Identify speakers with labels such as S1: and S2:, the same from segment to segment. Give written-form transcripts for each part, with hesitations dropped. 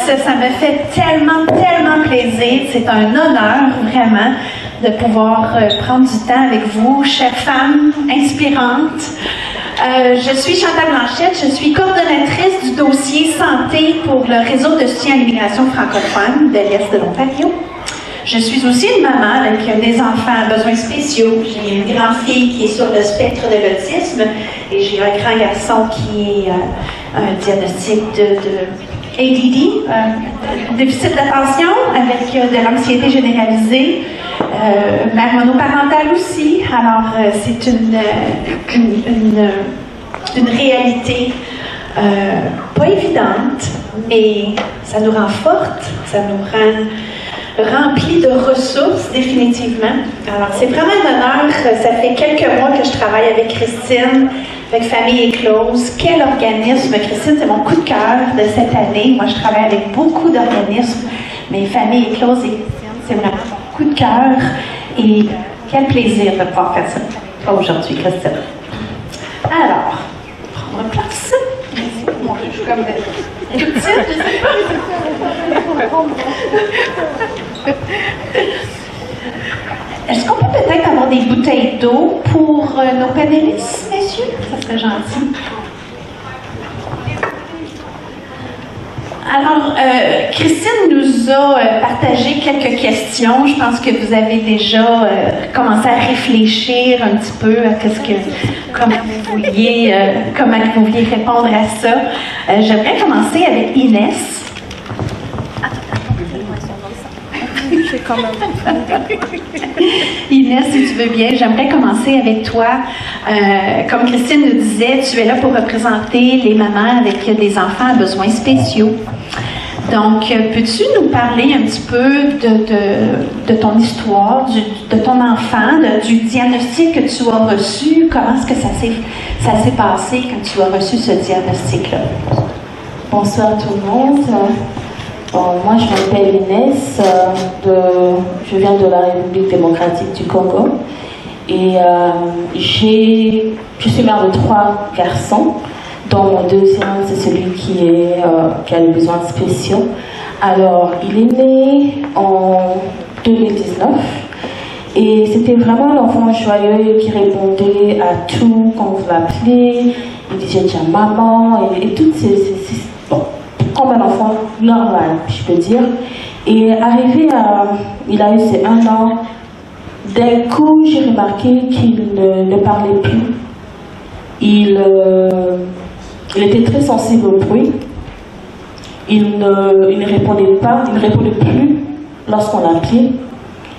S1: Ça me fait tellement, tellement plaisir. C'est un honneur, vraiment, de pouvoir prendre du temps avec vous, chère femme inspirante. Je suis Chantal Blanchette, je suis coordonnatrice du dossier santé pour le réseau de soutien à l'immigration francophone de l'Est de l'Ontario. Je suis aussi une maman avec des enfants à besoins spéciaux. J'ai une grande-fille qui est sur le spectre de l'autisme et j'ai un grand garçon qui est un diagnostic de ADD, déficit d'attention avec de l'anxiété généralisée, mère monoparentale aussi. Alors, c'est une réalité pas évidente, mais ça nous rend fortes, ça nous rend rempli de ressources, définitivement. Alors, c'est vraiment un honneur. Ça fait quelques mois que je travaille avec Christine, avec Famille Éclose. Quel organisme! Christine, c'est mon coup de cœur de cette année. Moi, je travaille avec beaucoup d'organismes, mais Famille Éclose et Christine, c'est vraiment mon coup de cœur. Et quel plaisir de pouvoir faire ça. Pas aujourd'hui, Christine. Alors, prendre place. Moi, je suis comme toute petite, je sais pas. Est-ce qu'on peut peut-être avoir des bouteilles d'eau pour nos panélistes, messieurs? Ça serait gentil. Alors, Christine nous a partagé quelques questions. Je pense que vous avez déjà commencé à réfléchir un petit peu à comment vous vouliez répondre à ça. J'aimerais commencer avec Inès. Inès, si tu veux bien, j'aimerais commencer avec toi. Comme Christine nous disait, tu es là pour représenter les mamans avec des enfants à besoins spéciaux. Donc, peux-tu nous parler un petit peu de ton histoire, de ton enfant, du diagnostic que tu as reçu? Comment est-ce que ça s'est passé quand tu as reçu ce diagnostic-là?
S2: Bonsoir tout le monde. Moi, je m'appelle Inès, je viens de la République démocratique du Congo et je suis mère de 3 garçons, dont mon deuxième, c'est celui qui a les besoins spéciaux. Alors, il est né en 2019 et c'était vraiment un enfant joyeux qui répondait à tout quand vous l'appelez. Il disait déjà maman et toutes ces comme un enfant normal, je peux dire. Et il a eu ses 1 an. D'un coup, j'ai remarqué qu'il ne parlait plus. Il était très sensible au bruit. Il ne répondait pas, il ne répondait plus lorsqu'on l'appelait.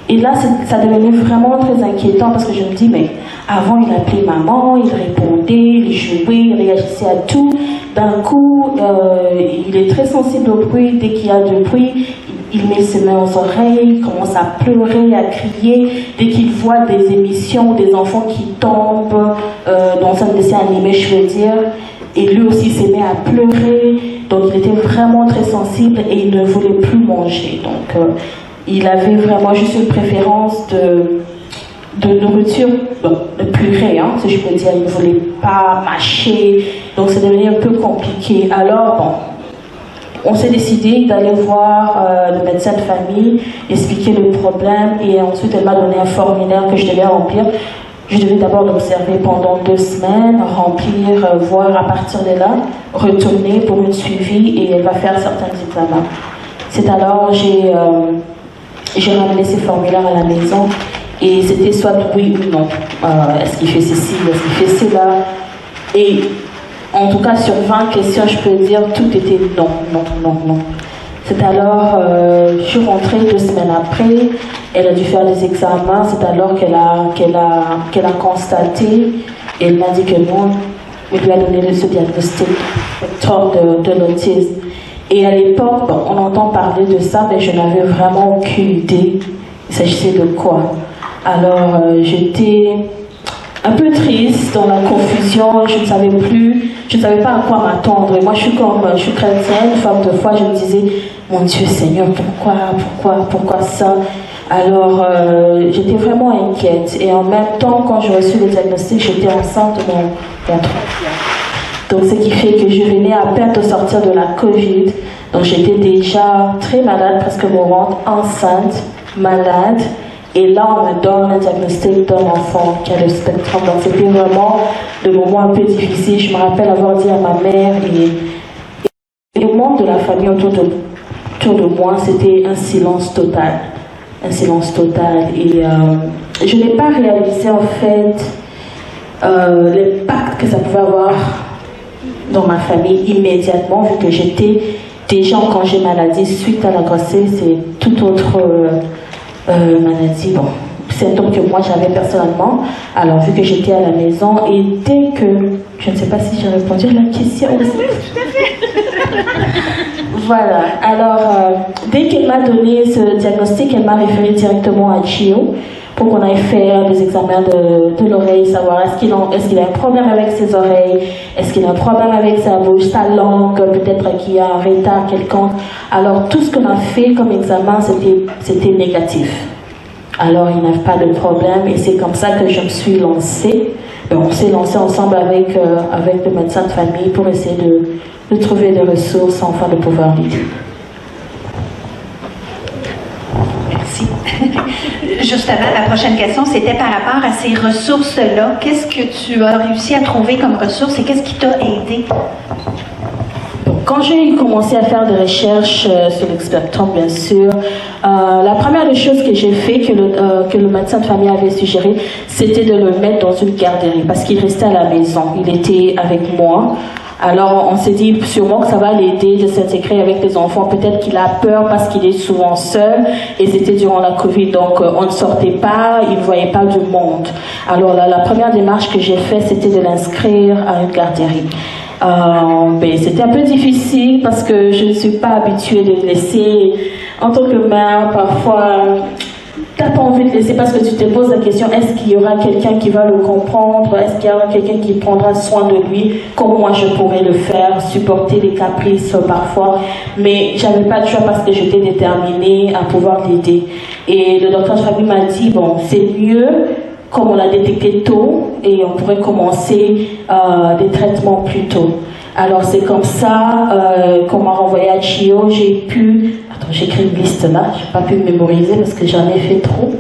S2: Et là, ça devenait vraiment très inquiétant parce que je me dis, mais avant, il appelait maman, il répondait, il jouait, il réagissait à tout. D'un coup, il est très sensible au bruit. Dès qu'il y a du bruit, il met ses mains aux oreilles, il commence à pleurer, à crier. Dès qu'il voit des émissions, des enfants qui tombent dans un dessin animé, je veux dire, et lui aussi s'est mis à pleurer. Donc, il était vraiment très sensible et il ne voulait plus manger. Donc, il avait vraiment juste une préférence de nourriture, de purée, si je peux dire. Il ne voulait pas mâcher, donc c'est devenu un peu compliqué. Alors, on s'est décidé d'aller voir le médecin de famille, expliquer le problème, et ensuite elle m'a donné un formulaire que je devais remplir. Je devais d'abord l'observer pendant 2 semaines, remplir, voir à partir de là, retourner pour une suivi, et elle va faire certains examens. C'est alors j'ai ramené ces formulaires à la maison et c'était soit oui ou non. Est-ce qu'il fait ceci, est-ce qu'il fait cela? Et en tout cas, sur 20 questions, je peux dire tout était non, non, non, non. C'est alors, je suis rentrée 2 semaines après, elle a dû faire des examens, c'est alors qu'elle a constaté, et elle m'a dit que non, elle lui a donné ce diagnostic de l'autisme. Et à l'époque, on entend parler de ça, mais je n'avais vraiment aucune idée. Il s'agissait de quoi. Alors, j'étais un peu triste, dans la confusion, je ne savais plus, je ne savais pas à quoi m'attendre. Et moi, je suis chrétienne, femme de foi, je me disais, mon Dieu Seigneur, pourquoi ça? Alors, j'étais vraiment inquiète. Et en même temps, quand j'ai reçu le diagnostic, j'étais enceinte de mon 3e. Donc, ce qui fait que je venais à peine de sortir de la COVID. Donc j'étais déjà très malade, presque mourante, enceinte, malade. Et là, on me donne un diagnostic d'un enfant qui a le spectrum. Donc c'était vraiment le moment un peu difficile. Je me rappelle avoir dit à ma mère et au monde de la famille autour de moi, c'était un silence total. Un silence total. Et je n'ai pas réalisé en fait l'impact que ça pouvait avoir dans ma famille immédiatement, vu que j'étais déjà en congé maladie suite à la grossesse et toute autre maladie, bon, symptômes que moi j'avais personnellement. Alors vu que j'étais à la maison et dès que, je ne sais pas si j'ai répondu à la question aussi. Voilà, alors dès qu'elle m'a donné ce diagnostic, elle m'a référé directement à Gio pour qu'on aille faire des examens de l'oreille, savoir est-ce qu'il a un problème avec ses oreilles, est-ce qu'il a un problème avec sa bouche, sa langue, peut-être qu'il y a un retard quelconque. Alors tout ce qu'on a fait comme examen, c'était négatif. Alors il n'y a pas de problème et c'est comme ça que je me suis lancée. On s'est lancé ensemble avec le médecin de famille pour essayer de trouver des ressources afin de pouvoir l'aider.
S1: Merci. Justement, la prochaine question, c'était par rapport à ces ressources-là. Qu'est-ce que tu as réussi à trouver comme ressources et qu'est-ce qui t'a aidé?
S2: Quand j'ai commencé à faire des recherches sur le spectrum, bien sûr, la première des choses que j'ai fait, que le médecin de famille avait suggéré, c'était de le mettre dans une garderie parce qu'il restait à la maison. Il était avec moi. Alors on s'est dit sûrement que ça va l'aider de s'intégrer avec les enfants. Peut-être qu'il a peur parce qu'il est souvent seul et c'était durant la Covid, donc on ne sortait pas, il ne voyait pas du monde. Alors la première démarche que j'ai faite, c'était de l'inscrire à une garderie. C'était un peu difficile parce que je ne suis pas habituée de le laisser. En tant que mère, parfois, tu n'as pas envie de laisser parce que tu te poses la question, est-ce qu'il y aura quelqu'un qui va le comprendre? Est-ce qu'il y aura quelqu'un qui prendra soin de lui comme moi je pourrais le faire, supporter les caprices parfois? Mais j'avais pas de choix parce que j'étais déterminée à pouvoir l'aider. Et le docteur Chabi m'a dit, bon, c'est mieux comme on l'a détecté tôt et on pourrait commencer des traitements plus tôt. Alors c'est comme ça qu'on m'a renvoyé à Chio. J'ai pu... Attends, j'écris une liste là, je n'ai pas pu me mémoriser parce que j'en ai fait trop.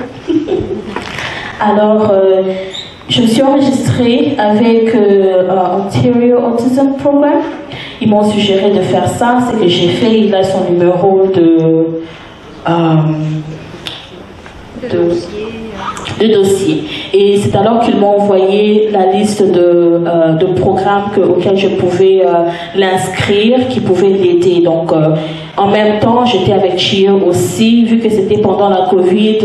S2: Alors, je me suis enregistrée avec Ontario Autism Program. Ils m'ont suggéré de faire ça, c'est que j'ai fait. Il a son numéro de dossier. Et c'est alors qu'ils m'ont envoyé la liste de programmes auxquels je pouvais l'inscrire, qui pouvaient l'aider. Donc, en même temps, j'étais avec Chio aussi, vu que c'était pendant la Covid,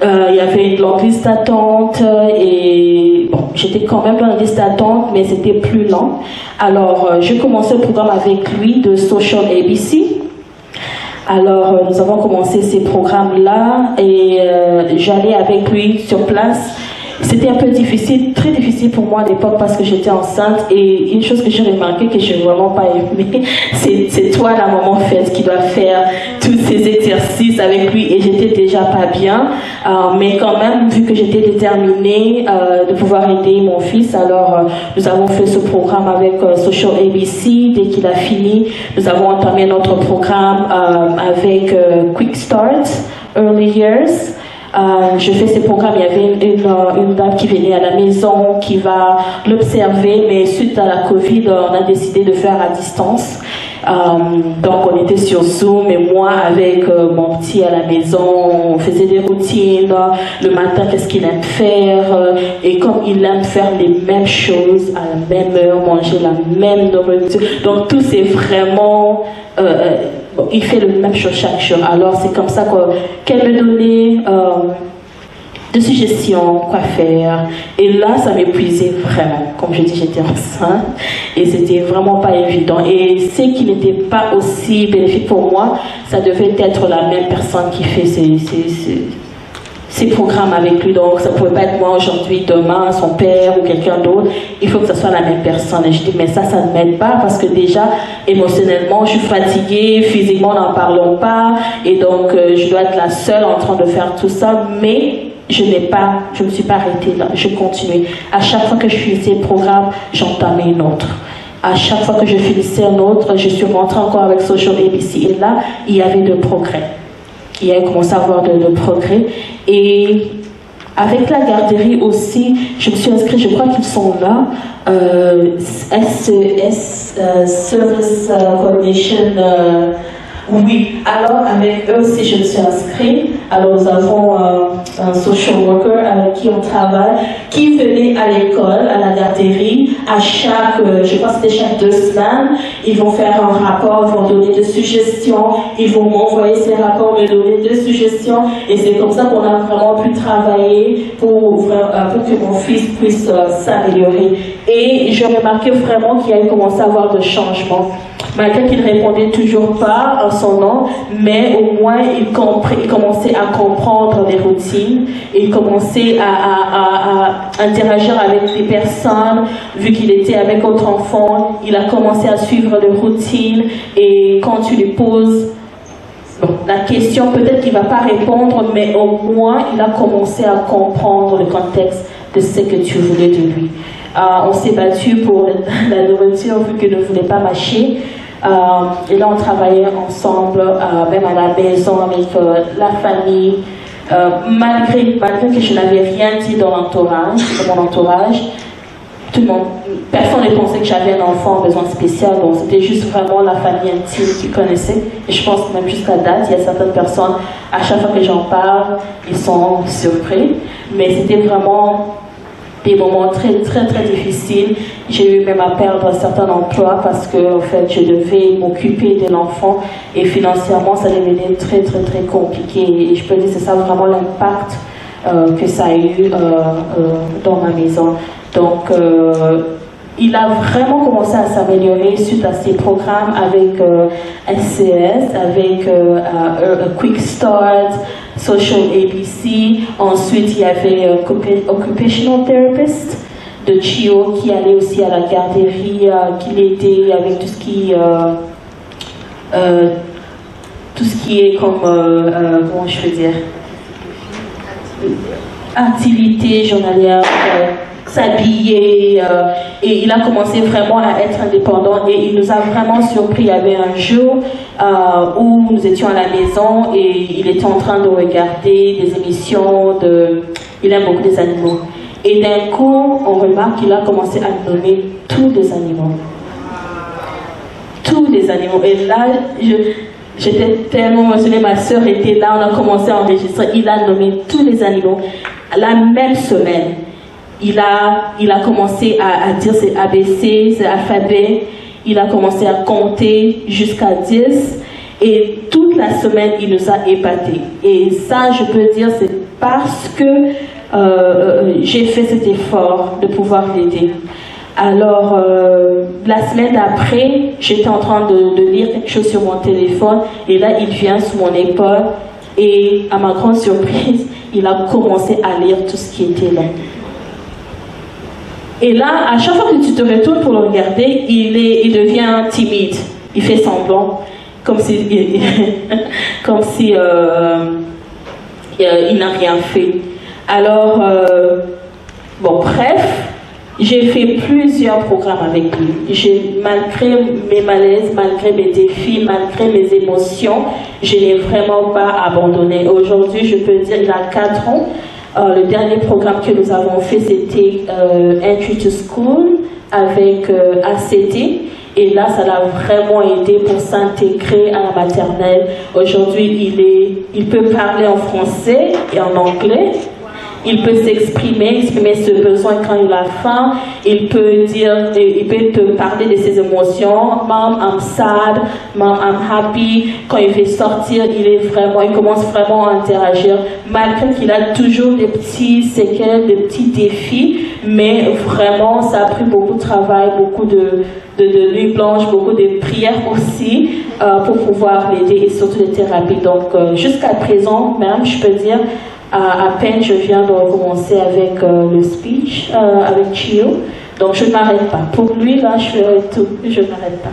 S2: il y avait une longue liste d'attente et bon, j'étais quand même dans la liste d'attente, mais c'était plus lent. Alors, j'ai commencé le programme avec lui de Social ABC. Alors, nous avons commencé ces programmes-là et j'allais avec lui sur place. C'était un peu difficile, très difficile pour moi à l'époque parce que j'étais enceinte et une chose que j'ai remarqué que je n'ai vraiment pas aimé, c'est toi la maman faite qui doit faire tous ces exercices avec lui et j'étais déjà pas bien. Mais quand même, vu que j'étais déterminée de pouvoir aider mon fils, alors nous avons fait ce programme avec Social ABC. Dès qu'il a fini, nous avons entamé notre programme avec Quick Start, Early Years. Je fais ces programmes, il y avait une dame qui venait à la maison, qui va l'observer, mais suite à la Covid, on a décidé de faire à distance. Donc on était sur Zoom et moi avec mon petit à la maison, on faisait des routines, le matin qu'est-ce qu'il aime faire, et comme il aime faire les mêmes choses à la même heure, manger la même nourriture, donc tout c'est vraiment... il fait le même chose chaque jour. Alors c'est comme ça qu'elle me donnait de suggestions, quoi faire. Et là, ça m'épuisait vraiment. Comme je dis, j'étais enceinte et c'était vraiment pas évident. Et ce qui n'était pas aussi bénéfique pour moi, ça devait être la même personne qui fait ces programmes avec lui. Donc ça pouvait pas être moi aujourd'hui, demain, son père ou quelqu'un d'autre. Il faut que ce soit la même personne. Et je dis, mais ça ne m'aide pas parce que déjà, émotionnellement, je suis fatiguée, physiquement, n'en parlons pas. Et donc, je dois être la seule en train de faire tout ça. Mais je ne me suis pas arrêtée là. Je continuais. À chaque fois que je faisais le programme, j'entamais une autre. À chaque fois que je finissais un autre, je suis rentrée encore avec Social ABC. Et là, il y avait de progrès. Il y avait commencé à avoir de progrès. Et avec la garderie aussi, je me suis inscrite, je crois qu'ils sont là, SES, Service Coordination. Oui, alors avec eux aussi je me suis inscrite. Alors nous avons un social worker avec qui on travaille, qui venait à l'école, à la garderie, à chaque, je pense que c'était chaque 2 semaines, ils vont faire un rapport, ils vont donner des suggestions, ils vont m'envoyer ces rapports, me donner des suggestions, et c'est comme ça qu'on a vraiment pu travailler pour que mon fils puisse s'améliorer. Et je remarquais vraiment qu'il a commencé à avoir de changements. Malgré qu'il ne répondait toujours pas à son nom, mais au moins il commençait à comprendre les routines, il commençait à interagir avec les personnes, vu qu'il était avec d'autres enfants, il a commencé à suivre les routines, et quand tu lui poses la question, peut-être qu'il ne va pas répondre, mais au moins il a commencé à comprendre le contexte de ce que tu voulais de lui. On s'est battu pour la nourriture vu qu'il ne voulait pas mâcher. Et là, on travaillait ensemble, même à la maison, avec la famille. Malgré que je n'avais rien dit dans mon entourage, personne ne pensait que j'avais un enfant en besoin spécial. Donc, c'était juste vraiment la famille intime qui connaissait. Et je pense que même jusqu'à date, il y a certaines personnes, à chaque fois que j'en parle, ils sont surpris. Mais c'était vraiment des moments très, très, très difficiles. J'ai eu même à perdre certains emplois parce que, en fait, je devais m'occuper de l'enfant et financièrement, ça devenait très, très, très compliqué. Et je peux dire que c'est ça vraiment l'impact que ça a eu dans ma maison. Donc, il a vraiment commencé à s'améliorer suite à ces programmes avec SCS, avec Quick Start, Social ABC. Ensuite, il y avait Occupational Therapist de Chio qui allait aussi à la garderie, qui l'aidait avec tout ce qui est comme, comment je peux dire, activité journalière, s'habiller, et il a commencé vraiment à être indépendant et il nous a vraiment surpris. Il y avait un jour où nous étions à la maison et il était en train de regarder des émissions il aime beaucoup les animaux, et d'un coup on remarque qu'il a commencé à nommer tous les animaux, et là j'étais tellement émotionnée, ma soeur était là, on a commencé à enregistrer, il a nommé tous les animaux. La même semaine, il a commencé à dire ses ABC, ses alphabets, il a commencé à compter jusqu'à 10, et toute la semaine, il nous a épatés. Et ça, je peux dire, c'est parce que j'ai fait cet effort de pouvoir l'aider. Alors, la semaine d'après, j'étais en train de lire quelque chose sur mon téléphone, et là, il vient sous mon épaule, et à ma grande surprise, il a commencé à lire tout ce qui était là. Et là, à chaque fois que tu te retournes pour le regarder, il devient timide. Il fait semblant, comme si il n'a rien fait. Alors, bref, j'ai fait plusieurs programmes avec lui. Malgré mes malaises, malgré mes défis, malgré mes émotions, je n'ai vraiment pas abandonné. Aujourd'hui, je peux dire, il a 4 ans. Le dernier programme que nous avons fait, c'était Entry to School avec ACT. Et là, ça l'a vraiment aidé pour s'intégrer à la maternelle. Aujourd'hui, il peut parler en français et en anglais. Il peut exprimer ses besoins quand il a faim. Il peut te parler de ses émotions. Mom, I'm sad. Mom, I'm happy. Quand il fait sortir, il commence vraiment à interagir. Malgré qu'il a toujours des petits séquelles, des petits défis, mais vraiment, ça a pris beaucoup de travail, beaucoup de nuits blanches, beaucoup de prières aussi pour pouvoir l'aider, et surtout de thérapie. Donc, jusqu'à présent, même, je peux dire, à peine je viens de recommencer avec le speech, avec Chio. Donc je ne m'arrête pas. Pour lui, là, je ferai tout. Je ne m'arrête pas.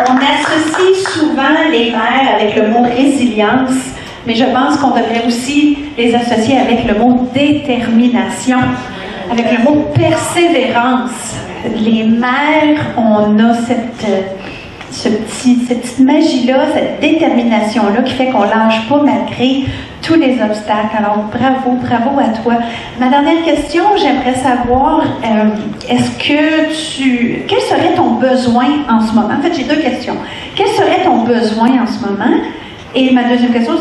S1: On associe souvent les mères avec le mot résilience. mais je pense qu'on devrait aussi les associer avec le mot détermination, avec le mot persévérance. Les mères, on a cette petite magie-là, cette détermination-là qui fait qu'on ne lâche pas malgré tous les obstacles. Alors, bravo à toi. Ma dernière question, j'aimerais savoir, quel serait ton besoin en ce moment? En fait, j'ai 2 questions. Quel serait ton besoin en ce moment? Et ma deuxième question,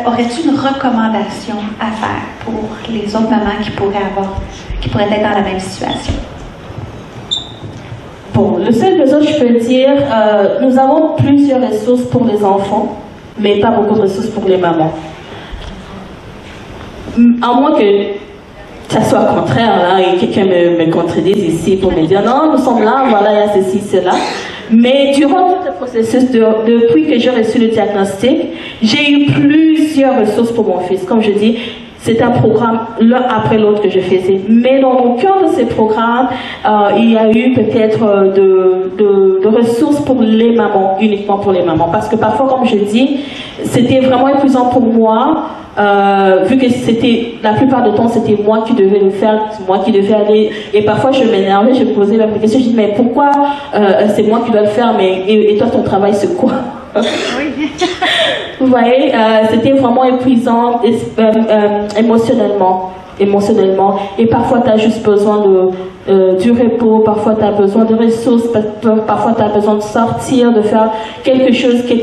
S1: aurais-tu une recommandation à faire pour les autres mamans qui pourraient être dans la même situation?
S2: Bon, le seul besoin, je peux dire, nous avons plusieurs ressources pour les enfants, mais pas beaucoup de ressources pour les mamans. À moins que ça soit contraire, là, et quelqu'un me contredise ici pour me dire non, nous sommes là, voilà, il y a ceci, cela. Mais durant tout le processus, depuis que j'ai reçu le diagnostic, j'ai eu plusieurs ressources pour mon fils. Comme je dis, c'est un programme l'un après l'autre que je faisais. Mais dans le cœur de ces programmes, il y a eu peut-être de ressources pour les mamans, uniquement pour les mamans. Parce que parfois, comme je dis, c'était vraiment épuisant pour moi. Vu que la plupart du temps, c'était moi qui devais le faire, moi qui devais aller, et parfois je m'énervais, je posais la question, je dis mais pourquoi c'est moi qui dois le faire, mais et toi ton travail c'est quoi? Oui. Vous voyez, c'était vraiment épuisant émotionnellement, et parfois tu as juste besoin du repos, parfois tu as besoin de ressources, parfois tu as besoin de sortir, de faire quelque chose qui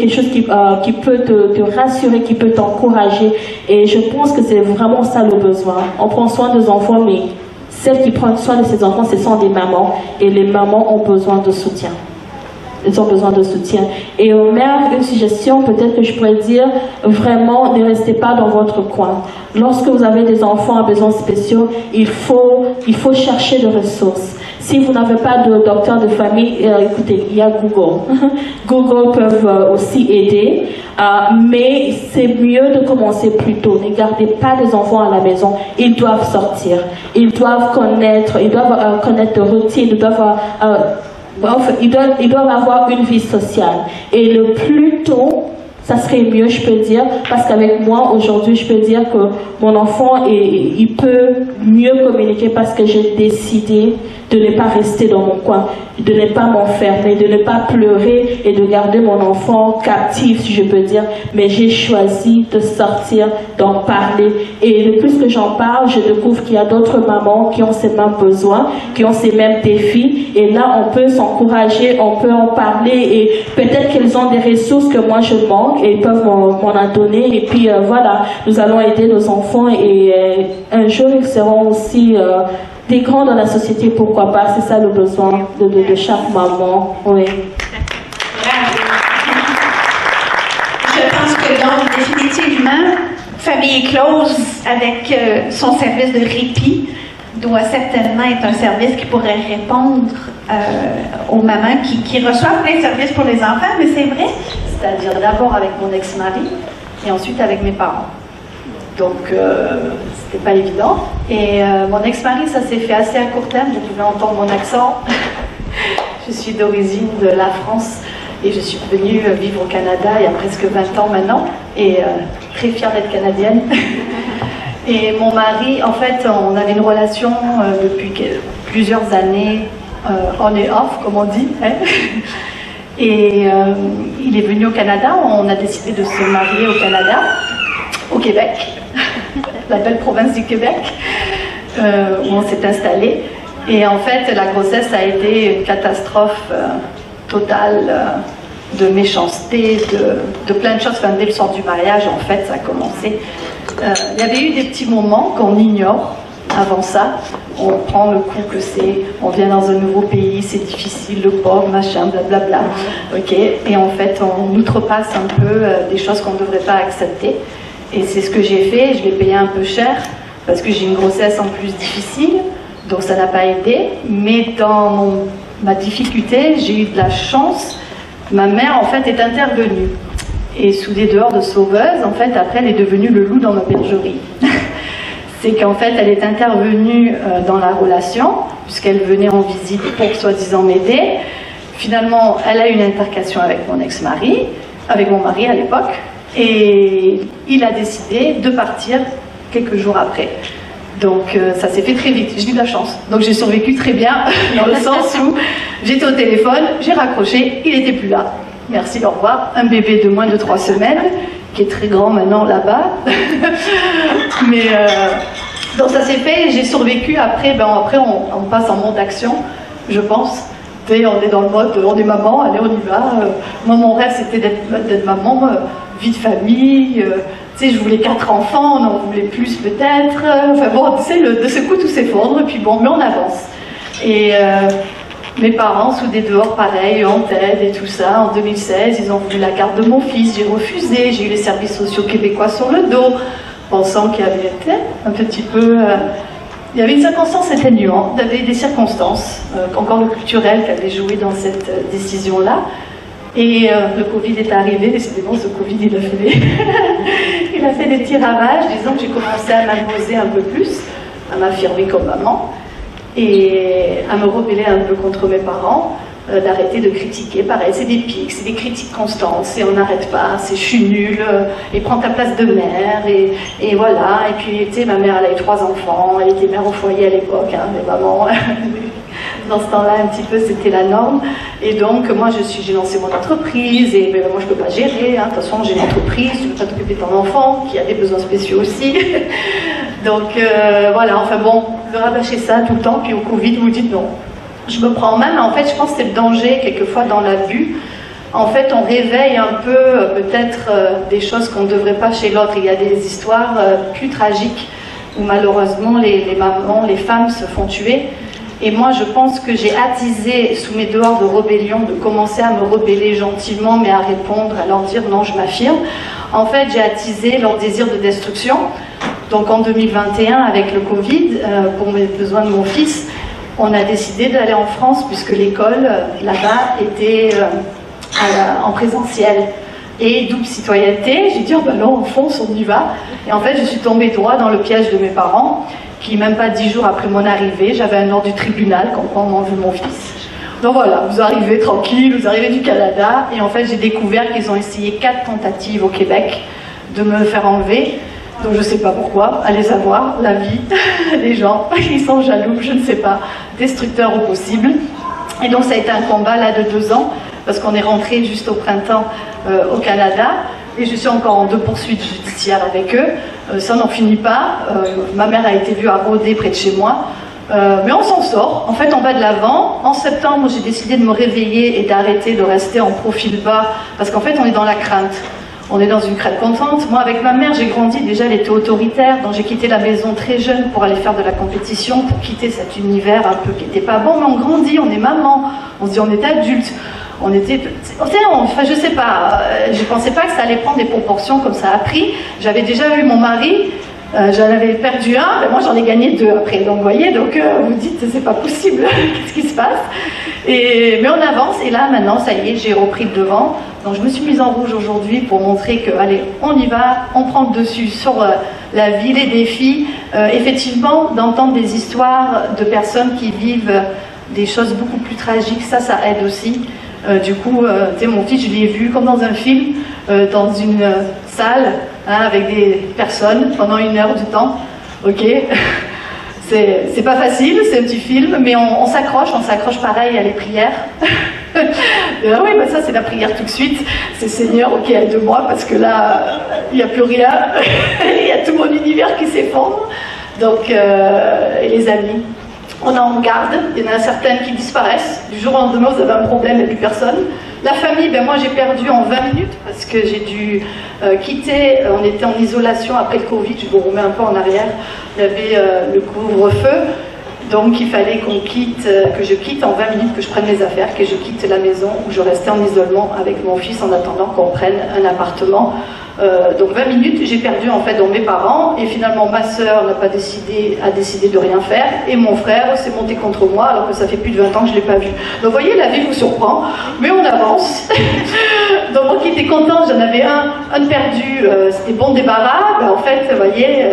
S2: peut te rassurer, qui peut t'encourager, et je pense que c'est vraiment ça le besoin. On prend soin des enfants, mais celles qui prennent soin de ces enfants, ce sont des mamans, et les mamans ont besoin de soutien. Ils ont besoin de soutien. Et aux mères, une suggestion, peut-être que je pourrais dire, vraiment, ne restez pas dans votre coin. Lorsque vous avez des enfants à besoins spéciaux, il faut chercher des ressources. Si vous n'avez pas de docteur de famille, écoutez, il y a Google. Google peuvent aussi aider, mais c'est mieux de commencer plus tôt. Ne gardez pas des enfants à la maison. Ils doivent sortir. Ils doivent connaître des routines, ils doivent avoir une vie sociale. Et le plus tôt, ça serait mieux, je peux dire, parce qu'avec moi, aujourd'hui, je peux dire que mon enfant, il peut mieux communiquer parce que j'ai décidé de ne pas rester dans mon coin, de ne pas m'enfermer, de ne pas pleurer et de garder mon enfant captif, si je peux dire. Mais j'ai choisi de sortir, d'en parler. Et le plus que j'en parle, je découvre qu'il y a d'autres mamans qui ont ces mêmes besoins, qui ont ces mêmes défis. Et là, on peut s'encourager, on peut en parler. Et peut-être qu'elles ont des ressources que moi, je manque et ils peuvent m'en en donner. Et puis, voilà, nous allons aider nos enfants. Et un jour, ils seront aussi des grands dans la société, pourquoi pas. C'est ça le besoin de chaque maman. Oui.
S1: Je pense que donc, définitivement, Famille Close, avec son service de répit, doit certainement être un service qui pourrait répondre aux mamans qui reçoivent plein de services pour les enfants, mais c'est vrai.
S3: C'est-à-dire d'abord avec mon ex-mari et ensuite avec mes parents. Donc, c'était pas évident. Et mon ex-mari, ça s'est fait assez à court terme. Vous pouvez entendre mon accent. Je suis d'origine de la France et je suis venue vivre au Canada il y a presque 20 ans maintenant. Et très fière d'être canadienne. Et mon mari, en fait, on avait une relation depuis plusieurs années, on et off, comme on dit. Hein. Et il est venu au Canada. On a décidé de se marier au Canada, au Québec. La belle province du Québec, où on s'est installé. Et en fait, la grossesse a été une catastrophe totale de méchanceté, de plein de choses. Enfin, dès le soir du mariage, en fait, ça a commencé. Il y avait eu des petits moments qu'on ignore avant ça. On prend le coup que c'est, on vient dans un nouveau pays, c'est difficile, le pauvre, machin, blablabla. Ok. Et en fait, on outrepasse un peu des choses qu'on ne devrait pas accepter. Et c'est ce que j'ai fait, je l'ai payé un peu cher, parce que j'ai une grossesse en plus difficile, donc ça n'a pas aidé. Mais dans ma difficulté, j'ai eu de la chance. Ma mère, en fait, est intervenue. Et sous des dehors de sauveuse, en fait, après, elle est devenue le loup dans ma bergerie. C'est qu'en fait, elle est intervenue dans la relation, puisqu'elle venait en visite pour soi-disant m'aider. Finalement, elle a eu une altercation avec mon ex-mari, avec mon mari à l'époque. Et il a décidé de partir quelques jours après. Donc ça s'est fait très vite, j'ai eu de la chance. Donc j'ai survécu très bien, dans le sens où j'étais au téléphone, j'ai raccroché, il n'était plus là. Merci, au revoir. Un bébé de moins de 3 semaines, qui est très grand maintenant là-bas. Mais donc ça s'est fait, j'ai survécu. Après, après on passe en mode action, je pense. On est dans le mode, on est maman, allez on y va. Moi mon rêve c'était d'être maman, vie de famille. Tu sais, je voulais 4 enfants, on en voulait plus peut-être. Enfin bon, tu sais, de ce coup tout s'effondre, et puis bon, mais on avance. Et mes parents, soudés dehors, pareil, en tête et tout ça. En 2016, ils ont voulu la garde de mon fils, j'ai refusé. J'ai eu les services sociaux québécois sur le dos, pensant qu'il y avait un petit peu... il y avait une circonstance atténuante, il y avait des circonstances, encore le culturel qui avait joué dans cette décision-là. Et le Covid est arrivé, décidément ce Covid il a fait des petits ravages. Disons que j'ai commencé à m'imposer un peu plus, à m'affirmer comme maman et à me rebeller un peu contre mes parents, d'arrêter de critiquer. Pareil, c'est des pics, c'est des critiques constantes, c'est on n'arrête pas, c'est je suis nulle, et prends ta place de mère, et voilà. Et puis tu sais, ma mère elle a eu 3 enfants, elle était mère au foyer à l'époque, hein, mais maman... Dans ce temps-là, un petit peu, c'était la norme. Et donc, moi, j'ai lancé mon entreprise. Et moi, je ne peux pas gérer. Hein. De toute façon, j'ai une entreprise. Tu ne peux pas t'occuper de ton enfant, qui a des besoins spéciaux aussi. Donc, voilà. Enfin bon, vous rabâchez ça tout le temps. Puis au Covid, vous dites non. Je me prends en main. Mais en fait, je pense que c'est le danger, quelquefois, dans l'abus. En fait, on réveille un peu, peut-être, des choses qu'on ne devrait pas chez l'autre. Il y a des histoires plus tragiques où, malheureusement, les mamans, les femmes se font tuer. Et moi, je pense que j'ai attisé, sous mes dehors de rébellion, de commencer à me rebeller gentiment, mais à répondre, à leur dire non, je m'affirme. En fait, j'ai attisé leur désir de destruction. Donc en 2021, avec le Covid, pour mes besoins de mon fils, on a décidé d'aller en France, puisque l'école, là-bas, était en présentiel. Et double citoyenneté, j'ai dit, oh ben non, on fonce, on y va. Et en fait, je suis tombée droit dans le piège de mes parents, qui, même pas 10 jours après mon arrivée, j'avais un ordre du tribunal, comme quoi on m'enlevait mon fils. Donc voilà, vous arrivez tranquille, vous arrivez du Canada, et en fait j'ai découvert qu'ils ont essayé 4 tentatives au Québec de me faire enlever. Donc je sais pas pourquoi, allez savoir, la vie, les gens, ils sont jaloux, je ne sais pas, destructeurs au possible. Et donc ça a été un combat là de 2 ans, parce qu'on est rentré juste au printemps au Canada, et je suis encore en 2 poursuites judiciaires avec eux. Ça n'en finit pas. Ma mère a été vue à rôder près de chez moi. Mais on s'en sort. En fait, on va de l'avant. En septembre, j'ai décidé de me réveiller et d'arrêter de rester en profil bas. Parce qu'en fait, on est dans la crainte. On est dans une crainte constante. Moi, avec ma mère, j'ai grandi. Déjà, elle était autoritaire. Donc, j'ai quitté la maison très jeune pour aller faire de la compétition, pour quitter cet univers un peu qui n'était pas bon. Mais on grandit, on est maman. On se dit, on est adulte. On était, enfin je sais pas, je pensais pas que ça allait prendre des proportions comme ça a pris. J'avais déjà eu mon mari, j'en avais perdu un, mais moi j'en ai gagné 2 après. Donc vous voyez, donc vous dites c'est pas possible, qu'est-ce qui se passe? Mais on avance et là maintenant ça y est, j'ai repris le devant. Donc je me suis mise en rouge aujourd'hui pour montrer que allez, on y va, on prend le dessus sur la vie, les défis. Effectivement, d'entendre des histoires de personnes qui vivent des choses beaucoup plus tragiques, ça aide aussi. Du coup, tu sais, mon fils, je l'ai vu comme dans un film, dans une salle, hein, avec des personnes pendant 1 heure du temps. Ok, c'est pas facile, c'est un petit film, mais on s'accroche pareil à les prières. Oui, bah ça c'est la prière tout de suite. C'est Seigneur, ok, aide-moi, parce que là, il n'y a plus rien. Il y a tout mon univers qui s'effondre. Donc, et les amis. On en garde, il y en a certaines qui disparaissent. Du jour au lendemain, vous avez un problème, il n'y a plus personne. La famille, ben moi j'ai perdu en 20 minutes parce que j'ai dû quitter. On était en isolation après le Covid, je vous remets un peu en arrière. Il y avait le couvre-feu, donc il fallait que je quitte en 20 minutes, que je prenne mes affaires, que je quitte la maison où je restais en isolement avec mon fils en attendant qu'on prenne un appartement. Donc 20 minutes, j'ai perdu en fait dans mes parents et finalement ma sœur a décidé de rien faire et mon frère s'est monté contre moi alors que ça fait plus de 20 ans que je ne l'ai pas vu. Donc vous voyez, la vie vous surprend, mais on avance. Donc moi qui étais contente, j'en avais un perdu, c'était bon débarras, ben, en fait, vous voyez,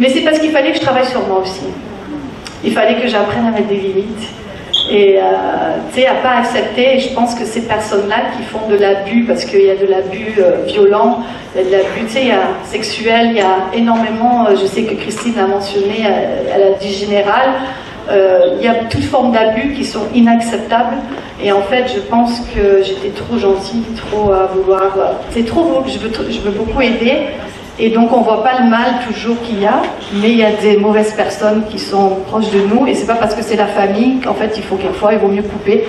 S3: mais c'est parce qu'il fallait que je travaille sur moi aussi. Il fallait que j'apprenne à mettre des limites. Et tu sais, à pas accepter, et je pense que ces personnes-là qui font de l'abus, parce qu'il y a de l'abus violent, il y a de l'abus, tu sais, il y a sexuel, il y a énormément, je sais que Christine l'a mentionné, elle a dit général, il y a toute forme d'abus qui sont inacceptables. Et en fait, je pense que j'étais trop gentille, trop à vouloir, c'est trop, je veux beaucoup aider. Et donc on ne voit pas le mal toujours qu'il y a, mais il y a des mauvaises personnes qui sont proches de nous, et c'est pas parce que c'est la famille qu'en fait il vaut mieux couper,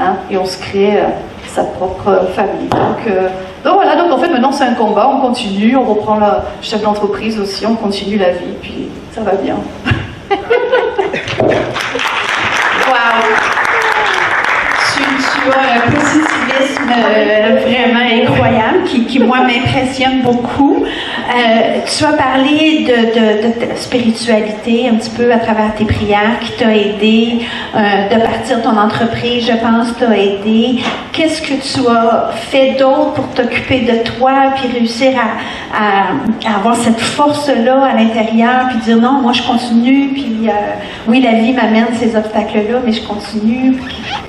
S3: hein, et on se crée sa propre famille. Donc voilà, donc en fait maintenant c'est un combat, on continue, on reprend le chef d'entreprise aussi, on continue la vie, puis ça va bien.
S1: Wow! Tu as un positivisme vraiment incroyable qui moi, m'impressionne beaucoup. Tu as parlé de ta spiritualité un petit peu à travers tes prières qui t'a aidé, de partir ton entreprise, je pense, t'a aidé. Qu'est-ce que tu as fait d'autre pour t'occuper de toi puis réussir à avoir cette force-là à l'intérieur puis dire non, moi je continue puis oui, la vie m'amène ces obstacles-là, mais je continue.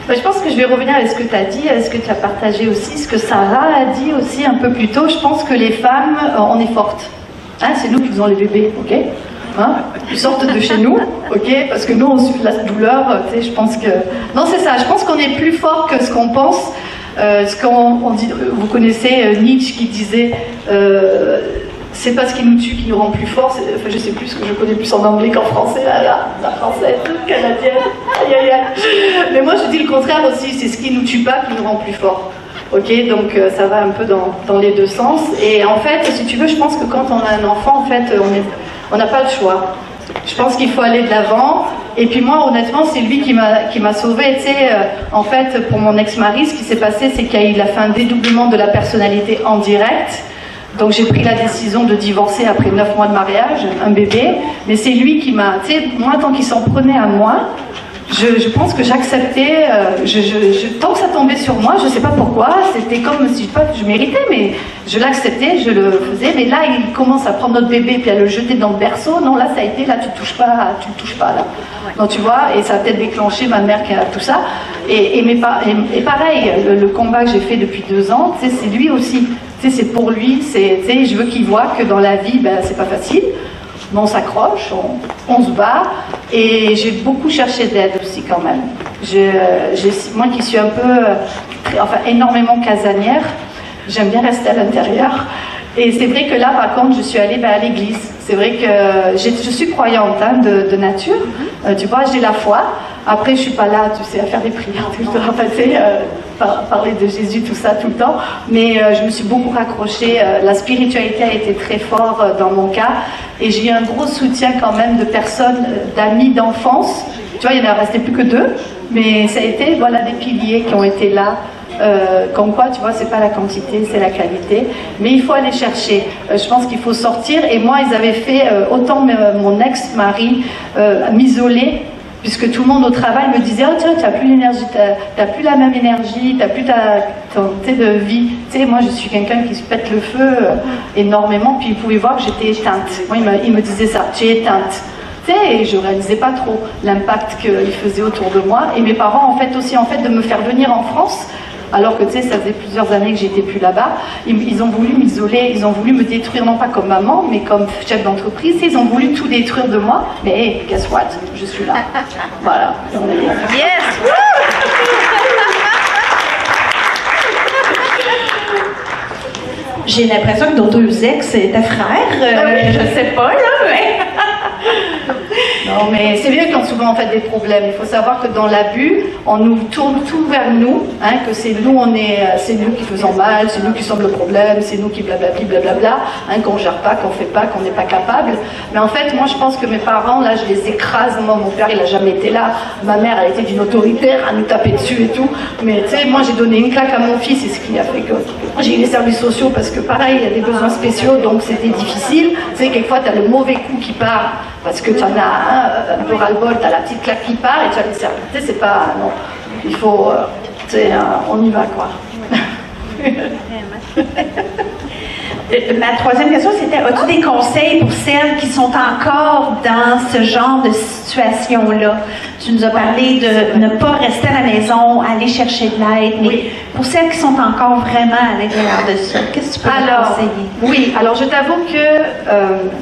S3: Je pense que je vais revenir à ce que tu as dit, à ce que tu as partagé aussi, ce que Sarah a dit aussi un peu plus tôt. Je pense que les femmes, on est fortes. Hein, c'est nous qui faisons les bébés, ok, hein, ils sortent de chez nous, ok, parce que nous on subit la douleur, tu sais, je pense que... Non, c'est ça, je pense qu'on est plus fort que ce qu'on pense. Ce qu'on dit, vous connaissez Nietzsche qui disait... c'est pas ce qui nous tue qui nous rend plus forts. Enfin, je sais plus ce que je connais plus en anglais qu'en français, la française, canadienne. Aïe, aïe, aïe. Mais moi, je dis le contraire aussi. C'est ce qui nous tue pas qui nous rend plus forts. Ok, donc ça va un peu dans les deux sens. Et en fait, si tu veux, je pense que quand on a un enfant, en fait, on n'a pas le choix. Je pense qu'il faut aller de l'avant. Et puis moi, honnêtement, c'est lui qui m'a sauvée. Tu sais, en fait, pour mon ex-mari, ce qui s'est passé, c'est qu'il a fait un dédoublement de la personnalité en direct. Donc j'ai pris la décision de divorcer après 9 mois de mariage, un bébé, mais c'est lui qui m'a, tu sais, moi tant qu'il s'en prenait à moi, je pense que j'acceptais, tant que ça tombait sur moi, je sais pas pourquoi, c'était comme si je méritais, mais je l'acceptais, je le faisais, mais là il commence à prendre notre bébé puis à le jeter dans le berceau, non là ça a été, là tu le touches pas là. Donc tu vois, et ça a peut-être déclenché ma mère qui a tout ça, et pareil, le combat que j'ai fait depuis 2 ans, tu sais, c'est lui aussi. Tu sais, c'est pour lui, tu sais, je veux qu'il voit que dans la vie, ben, c'est pas facile. Mais on s'accroche, on se bat. Et j'ai beaucoup cherché d'aide aussi quand même. Moi qui suis un peu, énormément casanière, j'aime bien rester à l'intérieur. Et c'est vrai que là, par contre, je suis allée à l'église. C'est vrai que je suis croyante hein, de nature. Tu vois, j'ai la foi. Après, je suis pas là, tu sais, à faire des prières tout le temps, parler de Jésus, tout ça, tout le temps. Mais je me suis beaucoup raccrochée. La spiritualité a été très forte dans mon cas. Et j'ai eu un gros soutien quand même de personnes, d'amis d'enfance. Tu vois, il n'y en a resté plus que 2. Mais ça a été, voilà, des piliers qui ont été là. Comme quoi, tu vois, c'est pas la quantité, c'est la qualité. Mais il faut aller chercher. Je pense qu'il faut sortir. Et moi, ils avaient fait, autant mon ex-mari m'isoler, puisque tout le monde au travail me disait oh tiens, tu n'as plus l'énergie, t'as plus la même énergie, t'as plus ton de vie. Tu sais, moi je suis quelqu'un qui se pète le feu énormément, puis ils pouvaient voir que j'étais éteinte. Moi il me disait ça, tu es éteinte. Tu sais, et je réalisais pas trop l'impact qu'ils faisaient autour de moi. Et mes parents en fait aussi de me faire venir en France. Alors que tu sais, ça faisait plusieurs années que j'étais plus là-bas. Ils ont voulu m'isoler, ils ont voulu me détruire, non pas comme maman, mais comme chef d'entreprise. Ils ont voulu tout détruire de moi. Mais hey, guess what? Je suis là. Voilà.
S1: Yes! J'ai l'impression que nos 2 ex étaient frères. Je sais pas, là, mais...
S3: Non, mais c'est bien quand souvent on fait des problèmes. Il faut savoir que dans l'abus, on nous tourne tout vers nous, hein, que c'est nous qui faisons mal, c'est nous qui sommes le problème, c'est nous qui blablabla, hein, qu'on gère pas, qu'on fait pas, qu'on n'est pas capable. Mais en fait, moi je pense que mes parents, là, je les écrase. Moi, mon père, il a jamais été là. Ma mère, elle était d'une autoritaire à nous taper dessus et tout. Mais tu sais, moi j'ai donné une claque à mon fils, et ce qui a fait que j'ai eu les services sociaux parce que pareil, il y a des besoins spéciaux, donc c'était difficile. Tu sais, quelquefois, tu as le mauvais coup qui part parce que tu en as un peu ras-le-bol, tu as la petite claque qui part et tu as les services. Tu sais, c'est pas... Non, il faut... tu sais, on y va, quoi.
S1: Ma troisième question, c'était, as-tu des conseils pour celles qui sont encore dans ce genre de situation-là? Tu nous as parlé de ne pas rester à la maison, aller chercher de l'aide, mais pour celles qui sont encore vraiment à l'intérieur de ça, qu'est-ce que tu peux leur conseiller?
S3: Oui, alors je t'avoue que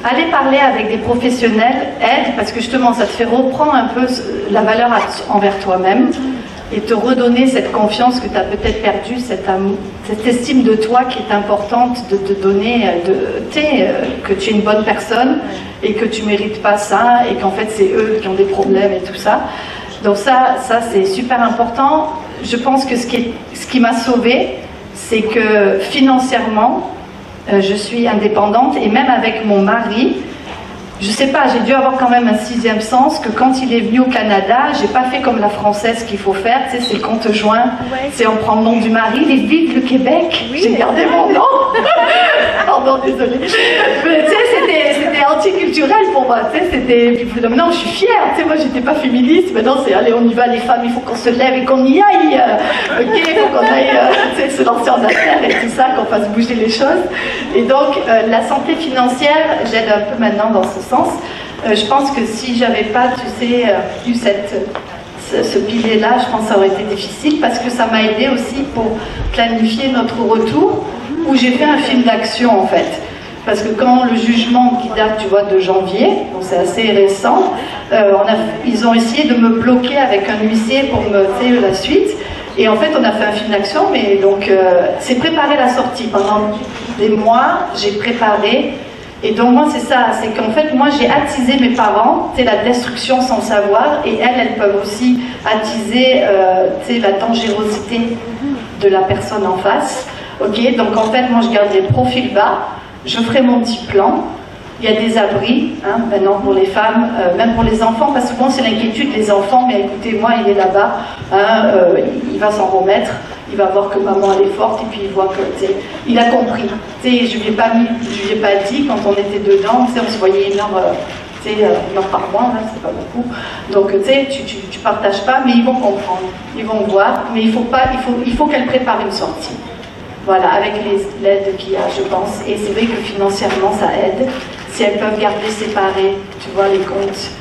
S3: aller parler avec des professionnels aide, parce que justement, ça te fait reprendre un peu la valeur envers toi-même et te redonner cette confiance que tu as peut-être perdue, cette estime de toi qui est importante de te donner, que tu es une bonne personne et que tu ne mérites pas ça et qu'en fait c'est eux qui ont des problèmes et tout ça. Donc ça c'est super important. Je pense que ce qui m'a sauvée, c'est que financièrement, je suis indépendante et même avec mon mari, je sais pas, j'ai dû avoir quand même un sixième sens que quand il est venu au Canada, j'ai pas fait comme la française qu'il faut faire, tu sais, c'est le compte joint, c'est on prend le nom du mari, les vive le Québec, j'ai gardé mon nom. Pardon, désolée. Mais tu sais, c'était anticulturel pour moi, tu sais, c'était. Maintenant, je suis fière, tu sais, moi j'étais pas féministe, maintenant c'est allez, on y va, les femmes, il faut qu'on se lève et qu'on y aille. Ok, il faut qu'on aille tu sais, se lancer en affaires et tout ça, qu'on fasse bouger les choses. Et donc, la santé financière, j'aide un peu maintenant dans ce sens. Je pense que si j'avais pas, tu sais, eu ce pilier-là, je pense que ça aurait été difficile parce que ça m'a aidé aussi pour planifier notre retour, où j'ai fait un film d'action en fait. Parce que quand le jugement qui date, tu vois, de janvier, donc c'est assez récent, ils ont essayé de me bloquer avec un huissier pour me, tu sais, la suite. Et en fait, on a fait un film d'action, mais donc c'est préparer la sortie. Pendant des mois, j'ai préparé. Et donc moi, c'est ça, c'est qu'en fait, moi, j'ai attisé mes parents, tu sais, la destruction sans savoir, et elles peuvent aussi attiser, tu sais, la dangerosité de la personne en face. Ok, donc en fait, moi, je garde les profils bas, je ferai mon petit plan. Il y a des abris, hein, maintenant pour les femmes, même pour les enfants, parce que souvent c'est l'inquiétude des enfants, mais écoutez, moi il est là-bas, hein, il va s'en remettre, il va voir que maman elle est forte, et puis il voit que, il a compris. Je lui ai pas dit, quand on était dedans, on se voyait une heure par mois, hein, c'est pas beaucoup. Donc tu partages pas, mais ils vont comprendre, ils vont voir, mais il faut qu'elle prépare une sortie. Voilà, avec l'aide qu'il y a, je pense. Et c'est vrai que financièrement, ça aide. Si elles peuvent garder séparés, tu vois, les comptes.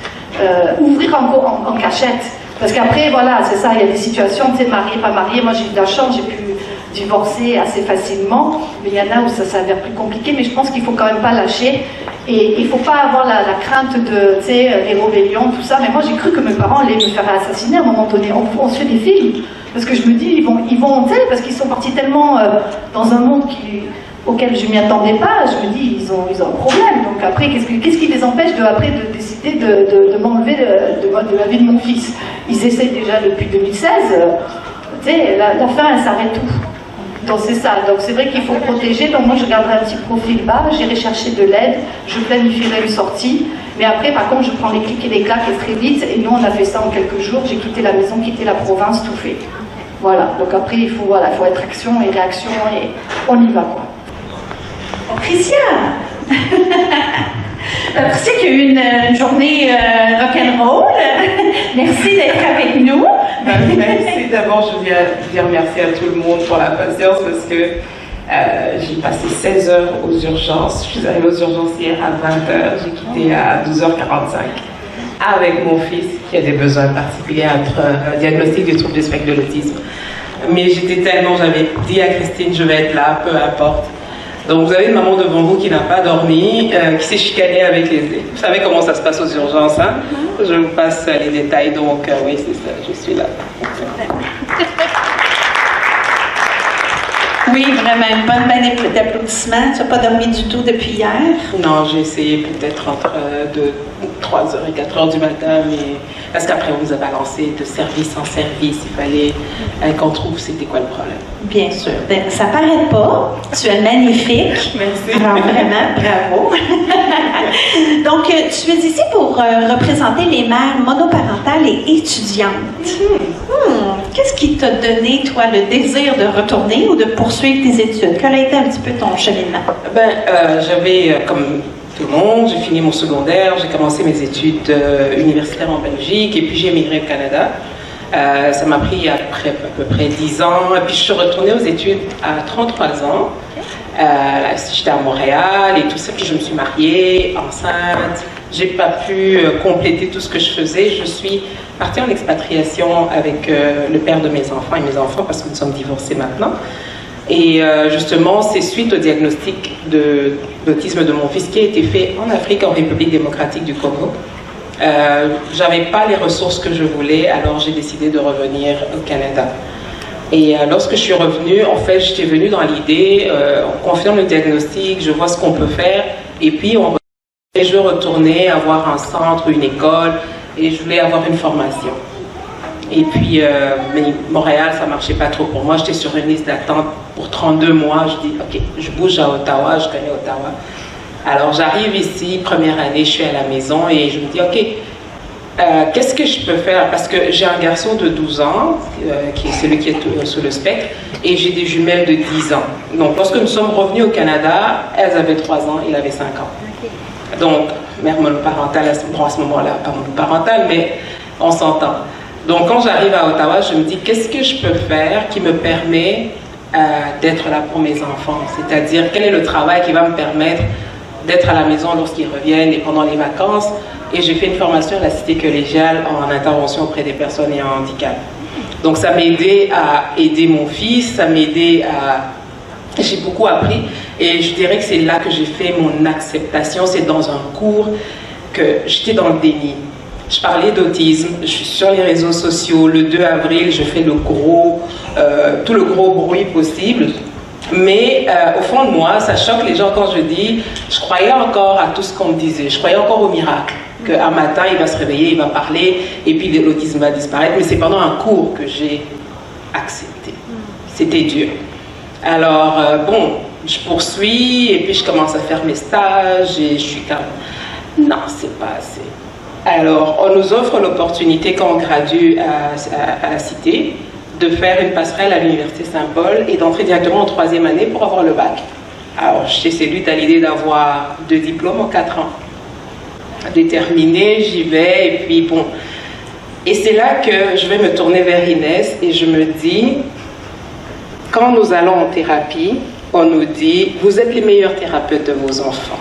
S3: Ouvrir en cachette. Parce qu'après, voilà, c'est ça, il y a des situations, tu sais, mariée, pas mariée. Moi, j'ai eu de la chance, j'ai pu divorcer assez facilement. Mais il y en a où ça s'avère plus compliqué. Mais je pense qu'il ne faut quand même pas lâcher. Et il ne faut pas avoir la crainte de, tu sais, les rébellions, tout ça. Mais moi, j'ai cru que mes parents allaient me faire assassiner à un moment donné. On se fait des films. Parce que je me dis, ils vont tu sais, parce qu'ils sont partis tellement dans un monde auquel je ne m'y attendais pas, je me dis, ils ont un problème. Donc après, qu'est-ce qui les empêche de décider de m'enlever de la vie de mon fils? Ils essayent déjà depuis 2016. Tu sais, la fin, elle s'arrête tout. Donc c'est ça. Donc c'est vrai qu'il faut protéger. Donc moi, je garderai un petit profil bas, j'irai chercher de l'aide, je planifierai une sortie. Mais après, par contre, je prends les clics et les claques très vite. Et nous, on a fait ça en quelques jours. J'ai quitté la maison, quitté la province, tout fait. Voilà. Donc après, il faut être action et réaction et on y va, quoi.
S1: Patricia! Patricia qui a eu une journée rock'n'roll. Merci d'être avec nous.
S4: Merci. D'abord, je viens dire merci à tout le monde pour la patience parce que j'ai passé 16 heures aux urgences. Je suis arrivée aux urgences hier à 20h. J'ai quitté à 12h45 avec mon fils qui a des besoins particuliers entre un diagnostic du trouble du spectre de l'autisme. Mais j'avais dit à Christine, je vais être là, peu importe. Donc vous avez une maman devant vous qui n'a pas dormi, qui s'est chicanée avec les... Vous savez comment ça se passe aux urgences, hein? Je vous passe les détails, donc oui, c'est ça, je suis là.
S1: Oui, vraiment, une bonne année d'applaudissements. Tu n'as pas dormi du tout depuis hier?
S4: Non, j'ai essayé peut-être entre 3h et 4h du matin, mais parce qu'après on nous a balancé de service en service, il fallait qu'on trouve c'était quoi le problème.
S1: Bien sûr. Ben, ça paraît pas. Tu es magnifique.
S4: Merci.
S1: Alors vraiment, bravo. Donc, tu es ici pour représenter les mères monoparentales et étudiantes. Qu'est-ce qui t'a donné, toi, le désir de retourner ou de poursuivre tes études? Quel a été un petit peu ton cheminement?
S4: J'avais, comme tout le monde, j'ai fini mon secondaire, j'ai commencé mes études universitaires en Belgique et puis j'ai émigré au Canada. Ça m'a pris à peu près 10 ans et puis je suis retournée aux études à 33 ans. J'étais à Montréal et tout ça, puis je me suis mariée, enceinte. J'ai pas pu compléter tout ce que je faisais. Je suis partie en expatriation avec le père de mes enfants et mes enfants parce que nous sommes divorcés maintenant. Et justement, c'est suite au diagnostic d'autisme de mon fils qui a été fait en Afrique, en République démocratique du Congo. J'avais pas les ressources que je voulais, alors j'ai décidé de revenir au Canada. Et lorsque je suis revenue, en fait, j'étais venue dans l'idée, on confirme le diagnostic, je vois ce qu'on peut faire, et puis je veux retourner avoir un centre, une école, et je voulais avoir une formation. Et puis, mais Montréal, ça marchait pas trop pour moi, j'étais sur une liste d'attente pour 32 mois, je dis, ok, je bouge à Ottawa, je connais Ottawa. Alors j'arrive ici, première année, je suis à la maison, et je me dis, ok, qu'est-ce que je peux faire? Parce que j'ai un garçon de 12 ans, qui est celui qui est sous le spectre, et j'ai des jumelles de 10 ans. Donc, lorsque nous sommes revenus au Canada, elles avaient 3 ans, il avait 5 ans. Donc, mère monoparentale, bon, à ce moment-là, pas monoparentale, mais on s'entend. Donc, quand j'arrive à Ottawa, je me dis, qu'est-ce que je peux faire qui me permet d'être là pour mes enfants? C'est-à-dire, quel est le travail qui va me permettre d'être à la maison lorsqu'ils reviennent et pendant les vacances? Et j'ai fait une formation à la Cité collégiale en intervention auprès des personnes ayant un handicap. Donc ça m'a aidé à aider mon fils, ça m'a aidé à... J'ai beaucoup appris et je dirais que c'est là que j'ai fait mon acceptation. C'est dans un cours que j'étais dans le déni. Je parlais d'autisme, je suis sur les réseaux sociaux. Le 2 avril, je fais tout le gros bruit possible. Mais au fond de moi, ça choque les gens quand je dis, je croyais encore à tout ce qu'on me disait, je croyais encore au miracle, qu'un matin il va se réveiller, il va parler, et puis l'autisme va disparaître. Mais c'est pendant un cours que j'ai accepté. C'était dur. Alors, bon, je poursuis, et puis je commence à faire mes stages, et je suis comme, non, c'est pas assez. Alors, on nous offre l'opportunité quand on gradue à la Cité, de faire une passerelle à l'Université Saint-Paul et d'entrer directement en 3e année pour avoir le bac. Alors, j'étais séduite à l'idée d'avoir 2 diplômes en 4 ans. Déterminée, j'y vais, et puis bon. Et c'est là que je vais me tourner vers Inès et je me dis, quand nous allons en thérapie, on nous dit, vous êtes les meilleurs thérapeutes de vos enfants.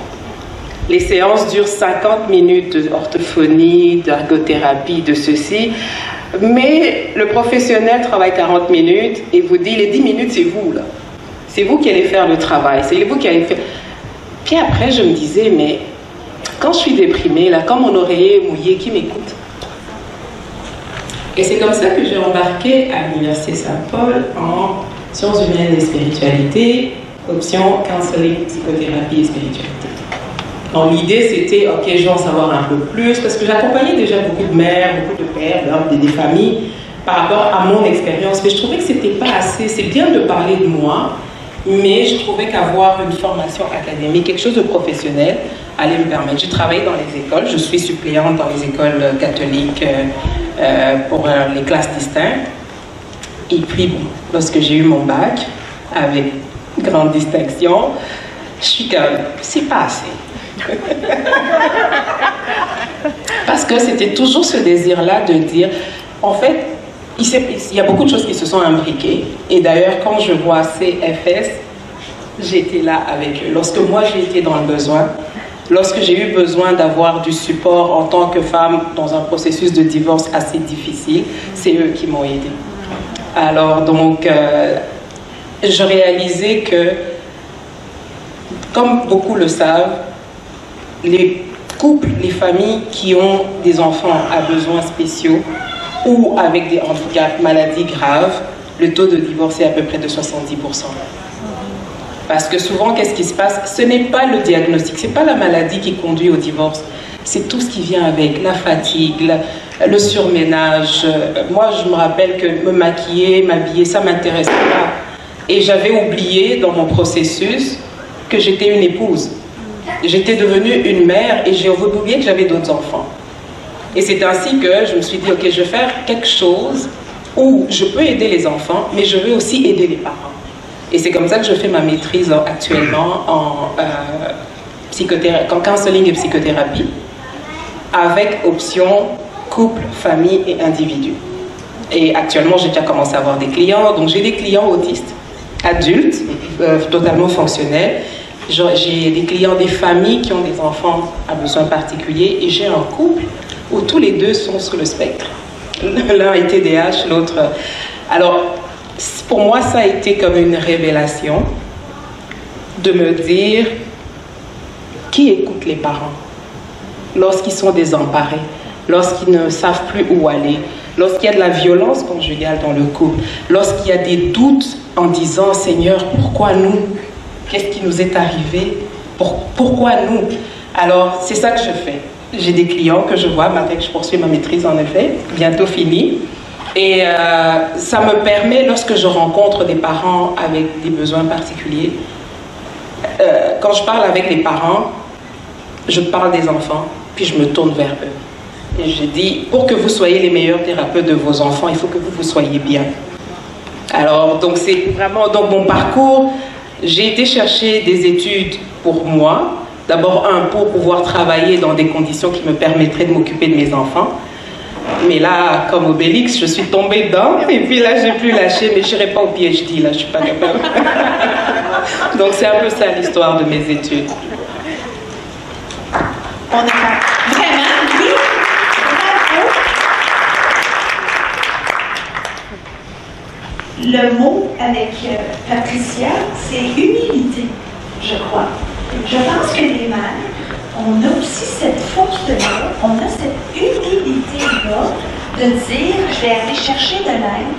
S4: Les séances durent 50 minutes d'orthophonie, d'ergothérapie, de ceci. Mais le professionnel travaille 40 minutes et vous dit, les 10 minutes, c'est vous, là. C'est vous qui allez faire le travail, c'est vous qui allez faire... Puis après, je me disais, mais quand je suis déprimée, là, comme mon oreiller mouillé, qui m'écoute? Et c'est comme ça que j'ai embarqué à l'Université Saint-Paul en sciences humaines et spiritualité, option counseling, psychothérapie et spiritualité. Donc l'idée c'était, ok, je vais en savoir un peu plus, parce que j'accompagnais déjà beaucoup de mères, beaucoup de pères, des familles, par rapport à mon expérience, mais je trouvais que c'était pas assez. C'est bien de parler de moi, mais je trouvais qu'avoir une formation académique, quelque chose de professionnel, allait me permettre. J'ai travaillé dans les écoles, je suis suppléante dans les écoles catholiques pour les classes distinctes. Et puis, bon, lorsque j'ai eu mon bac, avec grande distinction, je suis comme, c'est pas assez. Parce que c'était toujours ce désir-là de dire, en fait, il y a beaucoup de choses qui se sont imbriquées. Et d'ailleurs, quand je vois CFS, j'étais là avec eux. Lorsque moi j'ai été dans le besoin, lorsque j'ai eu besoin d'avoir du support en tant que femme dans un processus de divorce assez difficile, c'est eux qui m'ont aidée. Alors donc, je réalisais que, comme beaucoup le savent, les couples, les familles qui ont des enfants à besoins spéciaux ou avec des handicaps, maladies graves, le taux de divorce est à peu près de 70%. Parce que souvent, qu'est-ce qui se passe? Ce n'est pas le diagnostic, ce n'est pas la maladie qui conduit au divorce. C'est tout ce qui vient avec, la fatigue, le surménage. Moi, je me rappelle que me maquiller, m'habiller, ça ne m'intéressait pas. Et j'avais oublié dans mon processus que j'étais une épouse. J'étais devenue une mère et j'ai oublié que j'avais d'autres enfants. Et c'est ainsi que je me suis dit, ok, je vais faire quelque chose où je peux aider les enfants, mais je veux aussi aider les parents. Et c'est comme ça que je fais ma maîtrise actuellement en counseling et psychothérapie, avec option couple, famille et individu. Et actuellement, j'ai déjà commencé à avoir des clients. Donc j'ai des clients autistes
S5: adultes, totalement fonctionnels. J'ai des clients, des familles qui ont des enfants à besoins particuliers, et j'ai un couple où tous les deux sont sur le spectre. L'un est TDAH, l'autre... Alors, pour moi, ça a été comme une révélation de me dire qui écoute les parents lorsqu'ils sont désemparés, lorsqu'ils ne savent plus où aller, lorsqu'il y a de la violence conjugale dans le couple, lorsqu'il y a des doutes en disant « Seigneur, pourquoi nous ? Qu'est-ce qui nous est arrivé ? Pourquoi nous ?» Alors, c'est ça que je fais. J'ai des clients que je vois, maintenant que je poursuis ma maîtrise en effet, bientôt finie. Et ça me permet, lorsque je rencontre des parents avec des besoins particuliers, quand je parle avec les parents, je parle des enfants, puis je me tourne vers eux. Et je dis, pour que vous soyez les meilleurs thérapeutes de vos enfants, il faut que vous soyez bien. Alors, donc c'est vraiment dans mon parcours, j'ai été chercher des études pour moi. D'abord, pour pouvoir travailler dans des conditions qui me permettraient de m'occuper de mes enfants. Mais là, comme Obélix, je suis tombée dedans, et puis là, j'ai plus lâché, mais je n'irai pas au PhD, là, je suis pas capable. Donc, c'est un peu ça l'histoire de mes études.
S1: On est vraiment, oui, bravo. Le mot avec Patricia, c'est humilité, je crois. Je pense que les mères, on a aussi cette force-là, on a cette humilité-là de dire, je vais aller chercher de l'aide,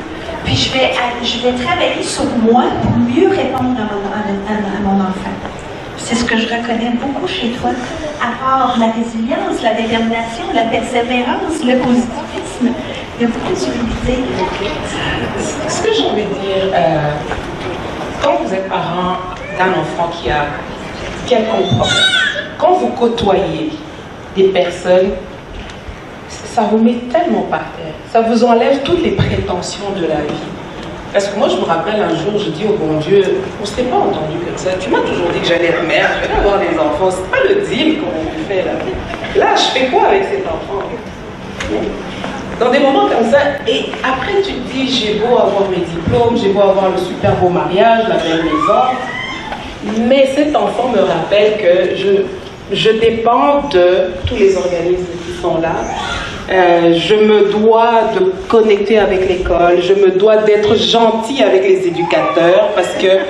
S1: puis je vais travailler sur moi pour mieux répondre à mon enfant. C'est ce que je reconnais beaucoup chez toi, à part la résilience, la détermination, la persévérance, le positivisme. Il y a beaucoup d'humilité.
S5: Ce que j'ai envie de dire, quand vous êtes parent d'un enfant qui a quelconque problème, quand vous côtoyez des personnes, ça vous met tellement par terre, ça vous enlève toutes les prétentions de la vie. Parce que moi, je me rappelle un jour, je dis au bon Dieu, on ne s'était pas entendu comme ça. Tu m'as toujours dit que j'allais être mère, je vais avoir des enfants. C'est pas le deal qu'on fait là. Là, je fais quoi avec cet enfant? Dans des moments comme ça, et après tu te dis, j'ai beau avoir mes diplômes, j'ai beau avoir le super beau mariage, la belle maison, mais cet enfant me rappelle que je dépends de tous les organismes qui sont là. Je me dois de connecter avec l'école, je me dois d'être gentil avec les éducateurs parce que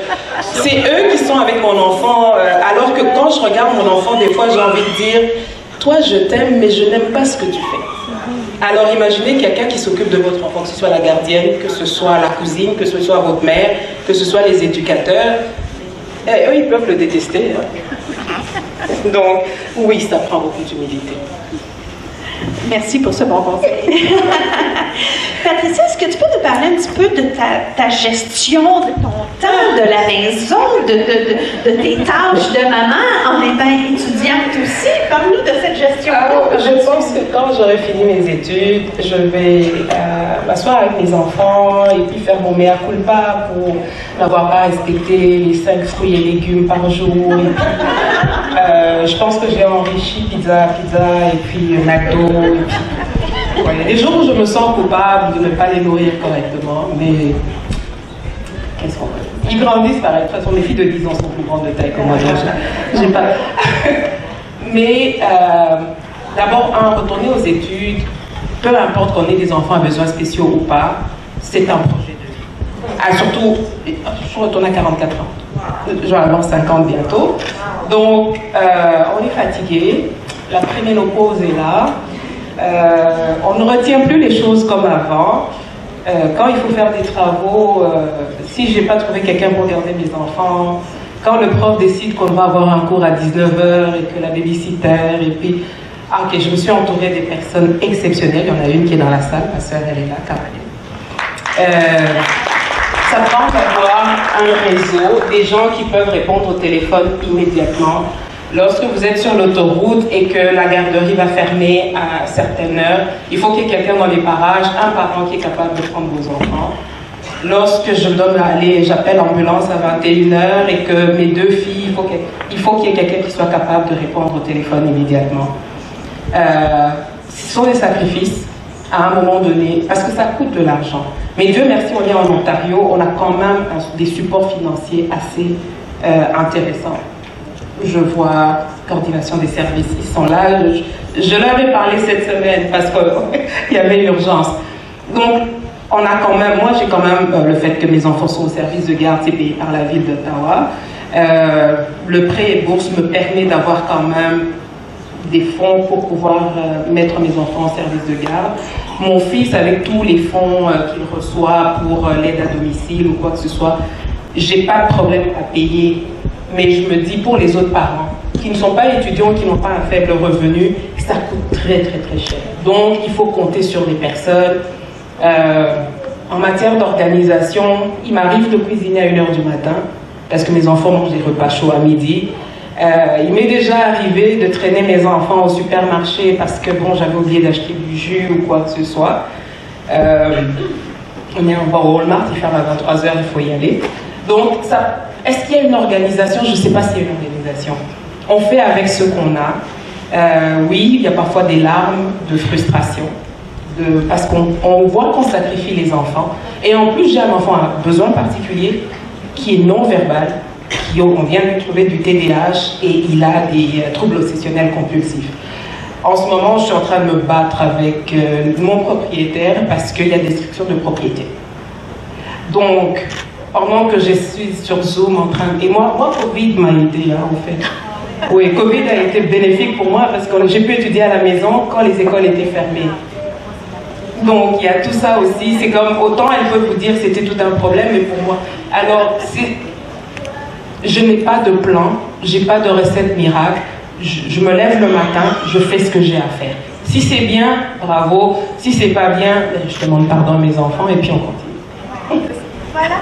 S5: c'est eux qui sont avec mon enfant. Alors que quand je regarde mon enfant, des fois j'ai envie de dire, toi je t'aime mais je n'aime pas ce que tu fais. Alors imaginez quelqu'un qui s'occupe de votre enfant, que ce soit la gardienne, que ce soit la cousine, que ce soit votre mère, que ce soit les éducateurs. Eux ils peuvent le détester. Donc oui, ça prend beaucoup d'humilité.
S1: Merci pour ce bon conseil. Patricia, est-ce que tu peux nous parler un petit peu de ta gestion de ton temps, de la maison, de tes tâches de maman en étant étudiante aussi? Parle-nous de cette gestion.
S5: Je pense que quand j'aurai fini mes études, je vais m'asseoir avec mes enfants et puis faire mon mea culpa pour n'avoir pas respecté les 5 fruits et légumes par jour. Et puis, je pense que j'ai enrichi pizza et puis McDo. Et puis, il y a des jours où je me sens coupable de ne pas les nourrir correctement, mais qu'est-ce qu'on fait? Ils grandissent pareil. De toute façon, mes filles de 10 ans sont plus grandes de taille que moi, donc j'ai pas... Mais d'abord, retourner aux études, peu importe qu'on ait des enfants à besoins spéciaux ou pas, c'est un projet de vie. Surtout, je retourne à 44 ans. Je vais avoir 50 bientôt. Donc, on est fatigué. La préménopause est là. On ne retient plus les choses comme avant. Quand il faut faire des travaux, si je n'ai pas trouvé quelqu'un pour garder mes enfants, quand le prof décide qu'on va avoir un cours à 19h et que la babysitter, et puis, ok, je me suis entourée des personnes exceptionnelles. Il y en a une qui est dans la salle, ma soeur, elle est là, Caroline. Ça prend d'avoir un réseau, des gens qui peuvent répondre au téléphone immédiatement. Lorsque vous êtes sur l'autoroute et que la garderie va fermer à certaines heures, il faut qu'il y ait quelqu'un dans les parages, un parent qui est capable de prendre vos enfants. Lorsque je donne à aller, j'appelle l'ambulance à 21h et que mes 2 filles, il faut qu'il y ait quelqu'un qui soit capable de répondre au téléphone immédiatement. Ce sont des sacrifices à un moment donné, parce que ça coûte de l'argent. Mais Dieu merci, on est en Ontario, on a quand même des supports financiers assez intéressants. Je vois coordination des services, ils sont là. Je leur ai parlé cette semaine parce qu'il y avait urgence. Donc, on a quand même, moi j'ai quand même le fait que mes enfants sont au service de garde, c'est payé par la ville d'Ottawa. Le prêt et bourse me permet d'avoir quand même des fonds pour pouvoir mettre mes enfants en service de garde. Mon fils, avec tous les fonds qu'il reçoit pour l'aide à domicile ou quoi que ce soit, j'ai pas de problème à payer. Mais je me dis pour les autres parents qui ne sont pas étudiants, qui n'ont pas un faible revenu, ça coûte très très très cher. Donc il faut compter sur les personnes. En matière d'organisation, il m'arrive de cuisiner à 1h du matin parce que mes enfants mangent des repas chauds à midi. Il m'est déjà arrivé de traîner mes enfants au supermarché parce que bon, j'avais oublié d'acheter du jus ou quoi que ce soit. On est en Walmart, il ferme à 23h, il faut y aller. Donc ça. Est-ce qu'il y a une organisation? Je ne sais pas s'il y a une organisation. On fait avec ce qu'on a. Oui, il y a parfois des larmes de frustration, parce qu'on voit qu'on sacrifie les enfants. Et en plus, j'ai un enfant à besoin particulier qui est non-verbal, on vient de lui trouver du TDAH et il a des troubles obsessionnels compulsifs. En ce moment, je suis en train de me battre avec mon propriétaire parce qu'il y a destruction de propriété. Donc, pendant que je suis sur Zoom en train... Et moi Covid m'a aidé, en fait. Oui, Covid a été bénéfique pour moi parce que j'ai pu étudier à la maison quand les écoles étaient fermées. Donc, il y a tout ça aussi. C'est comme, autant elle peut vous dire que c'était tout un problème, mais pour moi... Alors, je n'ai pas de plan, j'ai pas de recette miracle. Je me lève le matin, je fais ce que j'ai à faire. Si c'est bien, bravo. Si c'est pas bien, je demande pardon à mes enfants et puis on continue.
S1: Voilà.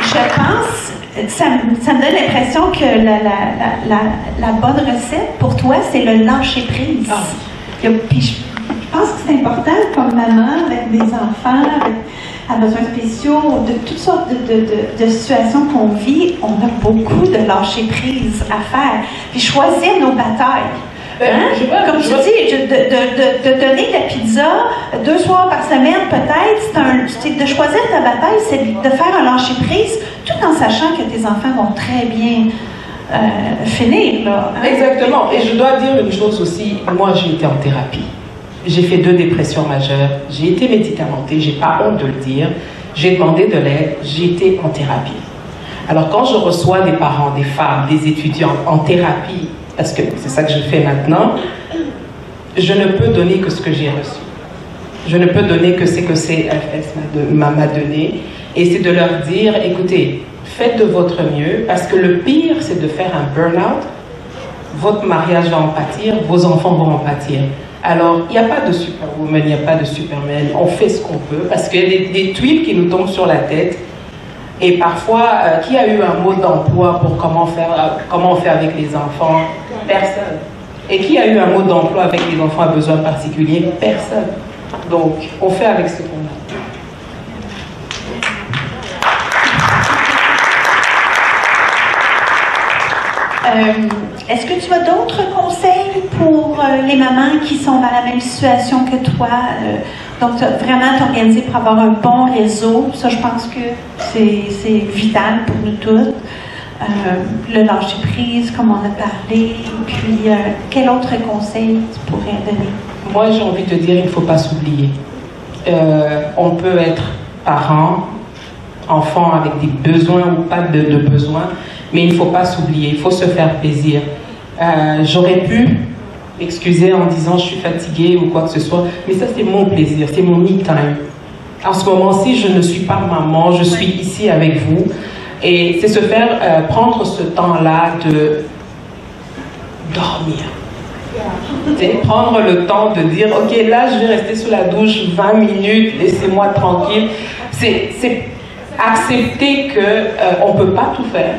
S1: Je pense, ça me donne l'impression que la bonne recette pour toi, c'est le lâcher prise. Puis je pense que c'est important comme maman, avec des enfants, à besoins spéciaux, de toutes sortes de situations qu'on vit, on a beaucoup de lâcher prise à faire. Puis choisir nos batailles. Comme tu dis, de donner de la pizza 2 soirs par semaine, peut-être, c'est de choisir ta bataille, c'est de faire un lâcher prise, tout en sachant que tes enfants vont très bien finir. Là, hein?
S5: Exactement. Et je dois dire une chose aussi, moi j'ai été en thérapie. J'ai fait 2 dépressions majeures, j'ai été médicamentée, j'ai pas honte de le dire, j'ai demandé de l'aide, j'ai été en thérapie. Alors quand je reçois des parents, des femmes, des étudiants en thérapie, parce que c'est ça que je fais maintenant, je ne peux donner que ce que j'ai reçu. Je ne peux donner que ce que CFS m'a donné. Et c'est de leur dire, écoutez, faites de votre mieux, parce que le pire, c'est de faire un burn-out. Votre mariage va en pâtir, vos enfants vont en pâtir. Alors, il n'y a pas de superwoman, il n'y a pas de superman. On fait ce qu'on peut, parce qu'il y a des tuiles qui nous tombent sur la tête. Et parfois, qui a eu un mot d'emploi pour comment on fait avec les enfants? Personne. Et qui a eu un mot d'emploi avec les enfants à besoins particuliers? Personne. Donc, on fait avec ce qu'on
S1: a. Est-ce que tu as d'autres conseils pour les mamans qui sont dans la même situation que toi? Donc, vraiment t'organiser pour avoir un bon réseau. Ça, je pense que c'est vital pour nous toutes. Le lâcher prise, comme on a parlé. Puis, quel autre conseil tu pourrais donner?
S5: Moi, j'ai envie de dire, il ne faut pas s'oublier. On peut être parent, enfant avec des besoins ou pas de besoins, mais il ne faut pas s'oublier, il faut se faire plaisir. J'aurais pu excuser en disant je suis fatiguée ou quoi que ce soit, mais ça c'est mon plaisir, c'est mon me time. En ce moment-ci, je ne suis pas maman, je suis ici avec vous. Et c'est se faire prendre ce temps-là de dormir. C'est prendre le temps de dire, ok, là je vais rester sous la douche 20 minutes, laissez-moi tranquille. C'est accepter qu'on ne peut pas tout faire,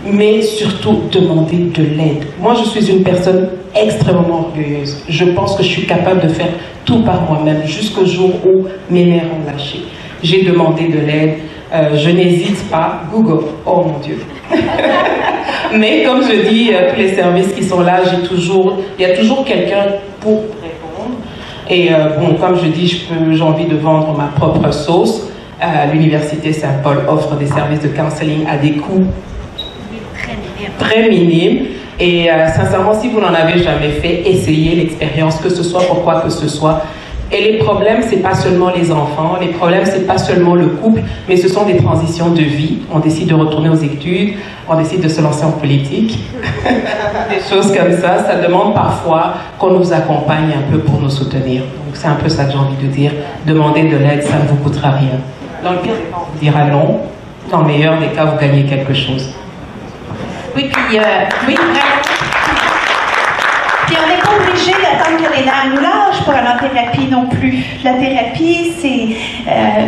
S5: mais surtout demander de l'aide. Moi, je suis une personne extrêmement orgueilleuse. Je pense que je suis capable de faire tout par moi-même, jusqu'au jour où mes mères ont lâché. J'ai demandé de l'aide. je n'hésite pas. Google, oh mon Dieu. Mais comme je dis, tous les services qui sont là, il y a toujours quelqu'un pour répondre. Et bon, comme je dis, j'ai envie de vendre ma propre sauce. L'Université Saint-Paul offre des services de counseling à des coûts très minimes. Et sincèrement, si vous n'en avez jamais fait, essayez l'expérience, que ce soit pour quoi que ce soit. Et les problèmes, c'est pas seulement les enfants, les problèmes, c'est pas seulement le couple, mais ce sont des transitions de vie. On décide de retourner aux études, on décide de se lancer en politique, des choses comme ça. Ça demande parfois qu'on nous accompagne un peu pour nous soutenir. Donc c'est un peu ça que j'ai envie de dire. Demandez de l'aide, ça ne vous coûtera rien. Dans le pire des cas, on vous dira non. Dans le meilleur des cas, vous gagnez quelque chose.
S1: Oui, puis, oui, vraiment. Puis on n'est pas obligé d'attendre que les nerfs nous lâchent pour aller en thérapie non plus. La thérapie,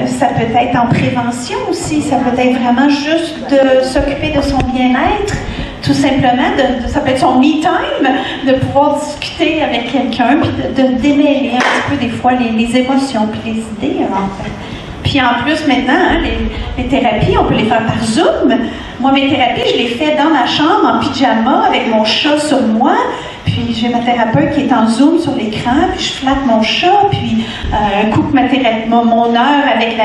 S1: ça peut être en prévention aussi, ça peut être vraiment juste de s'occuper de son bien-être, tout simplement, ça peut être son me time, de pouvoir discuter avec quelqu'un, puis de démêler un petit peu des fois les émotions, puis les idées en fait. Puis en plus, maintenant, hein, les thérapies, on peut les faire par Zoom. Moi, mes thérapies, je les fais dans ma chambre, en pyjama, avec mon chat sur moi. Puis j'ai ma thérapeute qui est en Zoom sur l'écran, puis je flatte mon chat, puis un coup que mon heure avec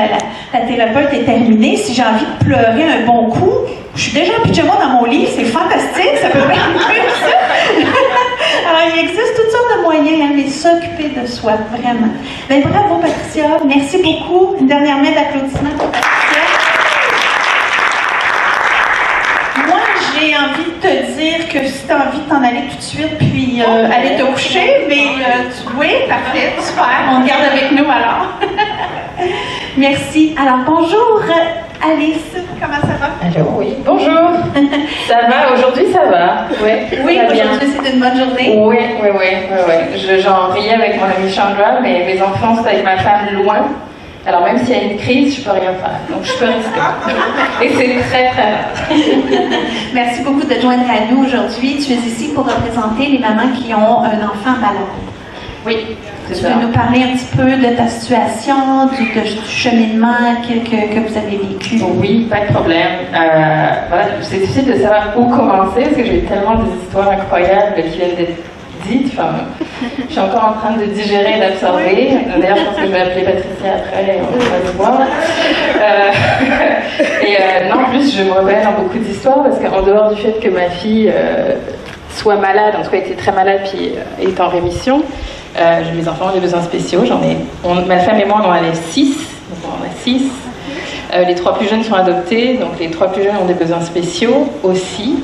S1: la thérapeute est terminée, si j'ai envie de pleurer un bon coup, je suis déjà en pyjama dans mon lit, c'est fantastique, ça peut bien plus ça. Alors, il existe toutes sortes de moyens, hein, mais s'occuper de soi, vraiment. Ben, bravo, Patricia. Merci beaucoup. Une dernière main d'applaudissement pour Patricia. Moi, j'ai envie de te dire que si tu as envie de t'en aller tout de suite, puis aller te coucher, mais oui, parfait, super. On te garde avec nous alors. Merci. Alors, bonjour, Alice. Comment ça va?
S6: Allô, oui. Bonjour. Ça va? Aujourd'hui, ça va. Ouais,
S1: oui, aujourd'hui, c'est une bonne journée.
S6: Oui. J'en riais avec mon amie Chandra, mais mes enfants sont avec ma femme loin. Alors, même s'il y a une crise, je peux rien faire. Donc, je peux rester. Et c'est très, très rare.
S1: Merci beaucoup de te joindre à nous aujourd'hui. Tu es ici pour représenter les mamans qui ont un enfant malade.
S6: Oui.
S1: Tu peux nous parler un petit peu de ta situation, du cheminement que vous avez vécu?
S6: Oui, pas de problème. Voilà, c'est difficile de savoir où commencer parce que j'ai eu tellement des histoires incroyables qui viennent d'être dites. Enfin, je suis encore en train de digérer et d'absorber. D'ailleurs, je pense que je vais appeler Patricia après et on va se voir. Non, en plus, je me révèle dans beaucoup d'histoires parce qu'en dehors du fait que ma fille soit malade, en tout cas était très malade puis est en rémission, mes enfants ont des besoins spéciaux. Ma femme et moi, on en a 6. Donc on en a 6. Les 3 plus jeunes sont adoptés, donc les 3 plus jeunes ont des besoins spéciaux aussi.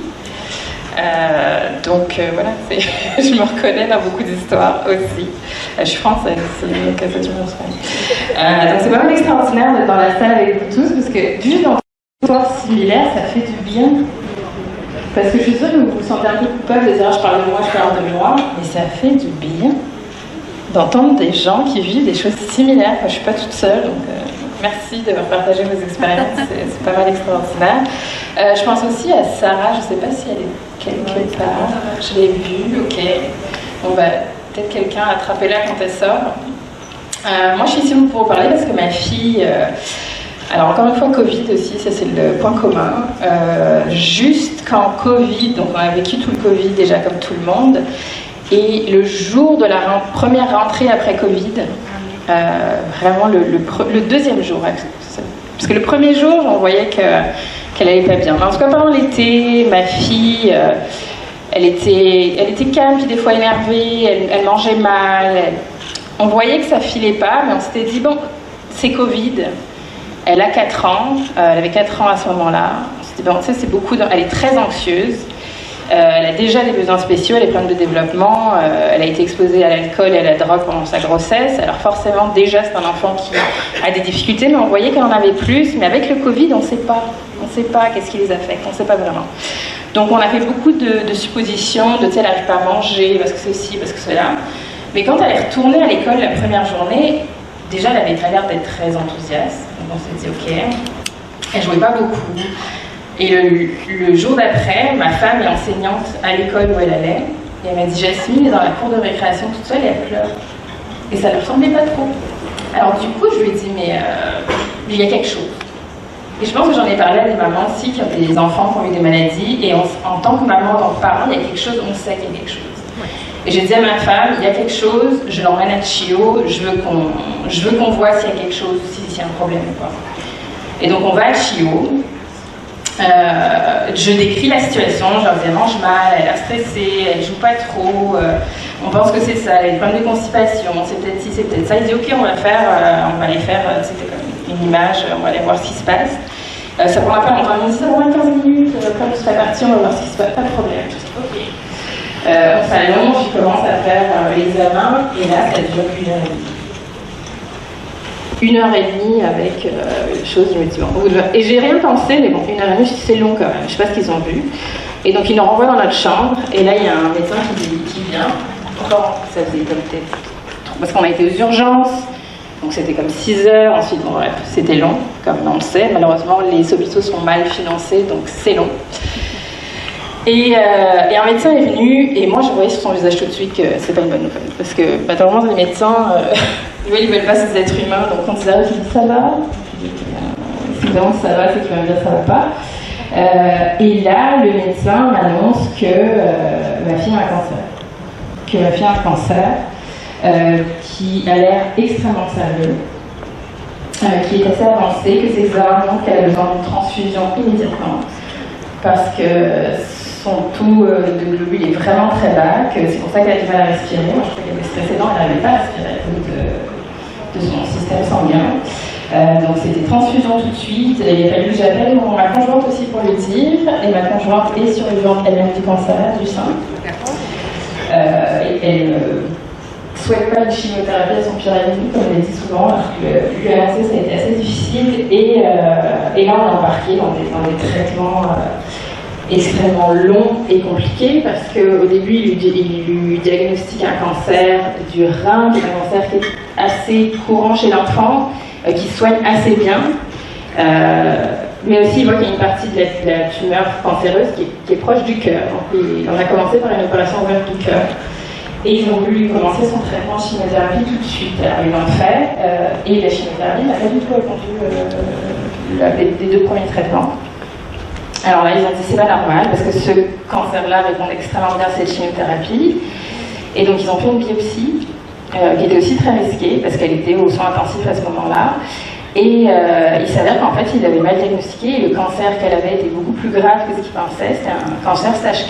S6: Voilà, je me reconnais dans beaucoup d'histoires aussi. Je suis française, donc ça tu me reconnais. Donc c'est pas mal extraordinaire d'être dans la salle avec vous tous, parce que juste dans une histoire similaire, ça fait du bien. Parce que je suis sûre que vous vous sentez un peu coupable de dire je parle de moi, mais ça fait du bien d'entendre des gens qui vivent des choses similaires. Moi, je suis pas toute seule, donc merci d'avoir partagé vos expériences, c'est pas mal extraordinaire. Je pense aussi à Sarah, je sais pas si elle est quelque part, je l'ai vue, ok. Bon bah, peut-être quelqu'un attrapez-la quand elle sort. Moi je suis ici pour vous parler parce que ma fille, alors encore une fois Covid aussi, ça c'est le point commun. Juste quand Covid, donc on a vécu tout le Covid déjà comme tout le monde, et le jour de la première rentrée après Covid, vraiment le deuxième jour, parce que le premier jour on voyait qu'elle allait pas bien. Mais en tout cas pendant l'été, ma fille, elle était calme puis des fois énervée, elle mangeait mal, on voyait que ça filait pas, mais on s'était dit bon, c'est Covid, elle a 4 ans, elle avait 4 ans à ce moment-là, on s'est dit bon, tu sais, c'est beaucoup, elle est très anxieuse. Elle a déjà des besoins spéciaux, elle est pleine de développement, elle a été exposée à l'alcool et à la drogue pendant sa grossesse, alors forcément déjà c'est un enfant qui a des difficultés, mais on voyait qu'elle en avait plus, mais avec le Covid on ne sait pas qu'est-ce qui les affecte, on ne sait pas vraiment. Donc on a fait beaucoup de suppositions, de tu sais, elle n'arrive pas à manger, parce que ceci, parce que cela, mais quand elle est retournée à l'école la première journée, déjà elle avait pas l'air d'être très enthousiaste, donc on s'est dit ok, elle jouait pas beaucoup. Et le jour d'après, ma femme est enseignante à l'école où elle allait. Et elle m'a dit, Jasmine est dans la cour de récréation toute seule et elle pleure. Et ça ne lui ressemblait pas trop. Alors du coup, je lui ai dit, mais il y a quelque chose. Et je pense que j'en ai parlé à des mamans aussi qui ont des enfants qui ont eu des maladies, et en tant que maman, en tant que parent, il y a quelque chose, on sait qu'il y a quelque chose. Et j'ai dit à ma femme, il y a quelque chose, je l'emmène à Chio, je veux qu'on voit s'il y a quelque chose, s'il y a un problème ou pas. Et donc on va à Chio, je décris la situation, je leur dis elle mange mal, elle a stressé, elle joue pas trop, on pense que c'est ça, elle a des problèmes de constipation, c'est peut-être ci, c'est peut-être ça. Ils disent ok, on va aller faire, c'était comme une image, on va aller voir ce qui se passe. Ça prendra pas longtemps, ils me disent ça prendra 15 minutes, quand je serai partie, on va voir ce qui se passe, pas de problème. Je dis ok. On s'allonge, je commence à faire l'examen, et là ça dure 1h30 avec chose, je me dis bon, et j'ai rien pensé, mais bon, 1h30, c'est long quand même, je sais pas ce qu'ils ont vu. Et donc ils nous renvoient dans notre chambre, et là il y a un médecin qui vient, encore, ça faisait comme peut-être, parce qu'on a été aux urgences, donc c'était comme 6 heures, ensuite bon bref, c'était long, comme on le sait, malheureusement les hôpitaux sont mal financés, donc c'est long. Et un médecin est venu, et moi je voyais sur son visage tout de suite que c'est pas une bonne nouvelle, parce que normalement les médecins, ils veulent pas ces êtres humains, donc quand ils arrivent, je dis ça va, je dis si vraiment ça va, c'est qu'il va me dire ça va pas. Et là, le médecin m'annonce que ma fille a un cancer. Que ma fille a un cancer qui a l'air extrêmement sérieux, qui est assez avancé, que ses examens montrent qu'elle a besoin d'une transfusion immédiatement, parce que son taux de globules est vraiment très bas, que c'est pour ça qu'elle a du mal à respirer. Moi, je crois qu'elle avait précédent, elle n'arrivait pas à respirer à cause de son système sanguin. Donc c'était transfusion tout de suite, et il a fallu que j'appelle ma conjointe aussi pour le dire, et ma conjointe est survivante elle-même du cancer du sein. Elle ne souhaite pas une chimiothérapie à son pire ennemi, comme elle dit souvent, parce que lui annoncer ça a été assez difficile, et là on est embarqué dans des traitements extrêmement longs et compliqués, parce qu'au début il lui diagnostique un cancer du rein, qui est un cancer qui est assez courant chez l'enfant, qui soigne assez bien, mais aussi il voit qu'il y a une partie de la tumeur cancéreuse qui est proche du cœur. Donc on a commencé par une opération ouverte du cœur, et ils ont voulu commencer son traitement de chimiothérapie tout de suite. Alors ils l'ont fait, et la chimiothérapie n'a pas du tout répondu des 2 premiers traitements. Alors là, ils ont dit c'est pas normal, parce que ce cancer-là répond extrêmement bien à cette chimiothérapie. Et donc ils ont fait une biopsie, qui était aussi très risquée, parce qu'elle était aux soins intensifs à ce moment-là. Et il s'avère qu'en fait, il avait mal diagnostiqué, et le cancer qu'elle avait était beaucoup plus grave que ce qu'il pensait. C'était un cancer stage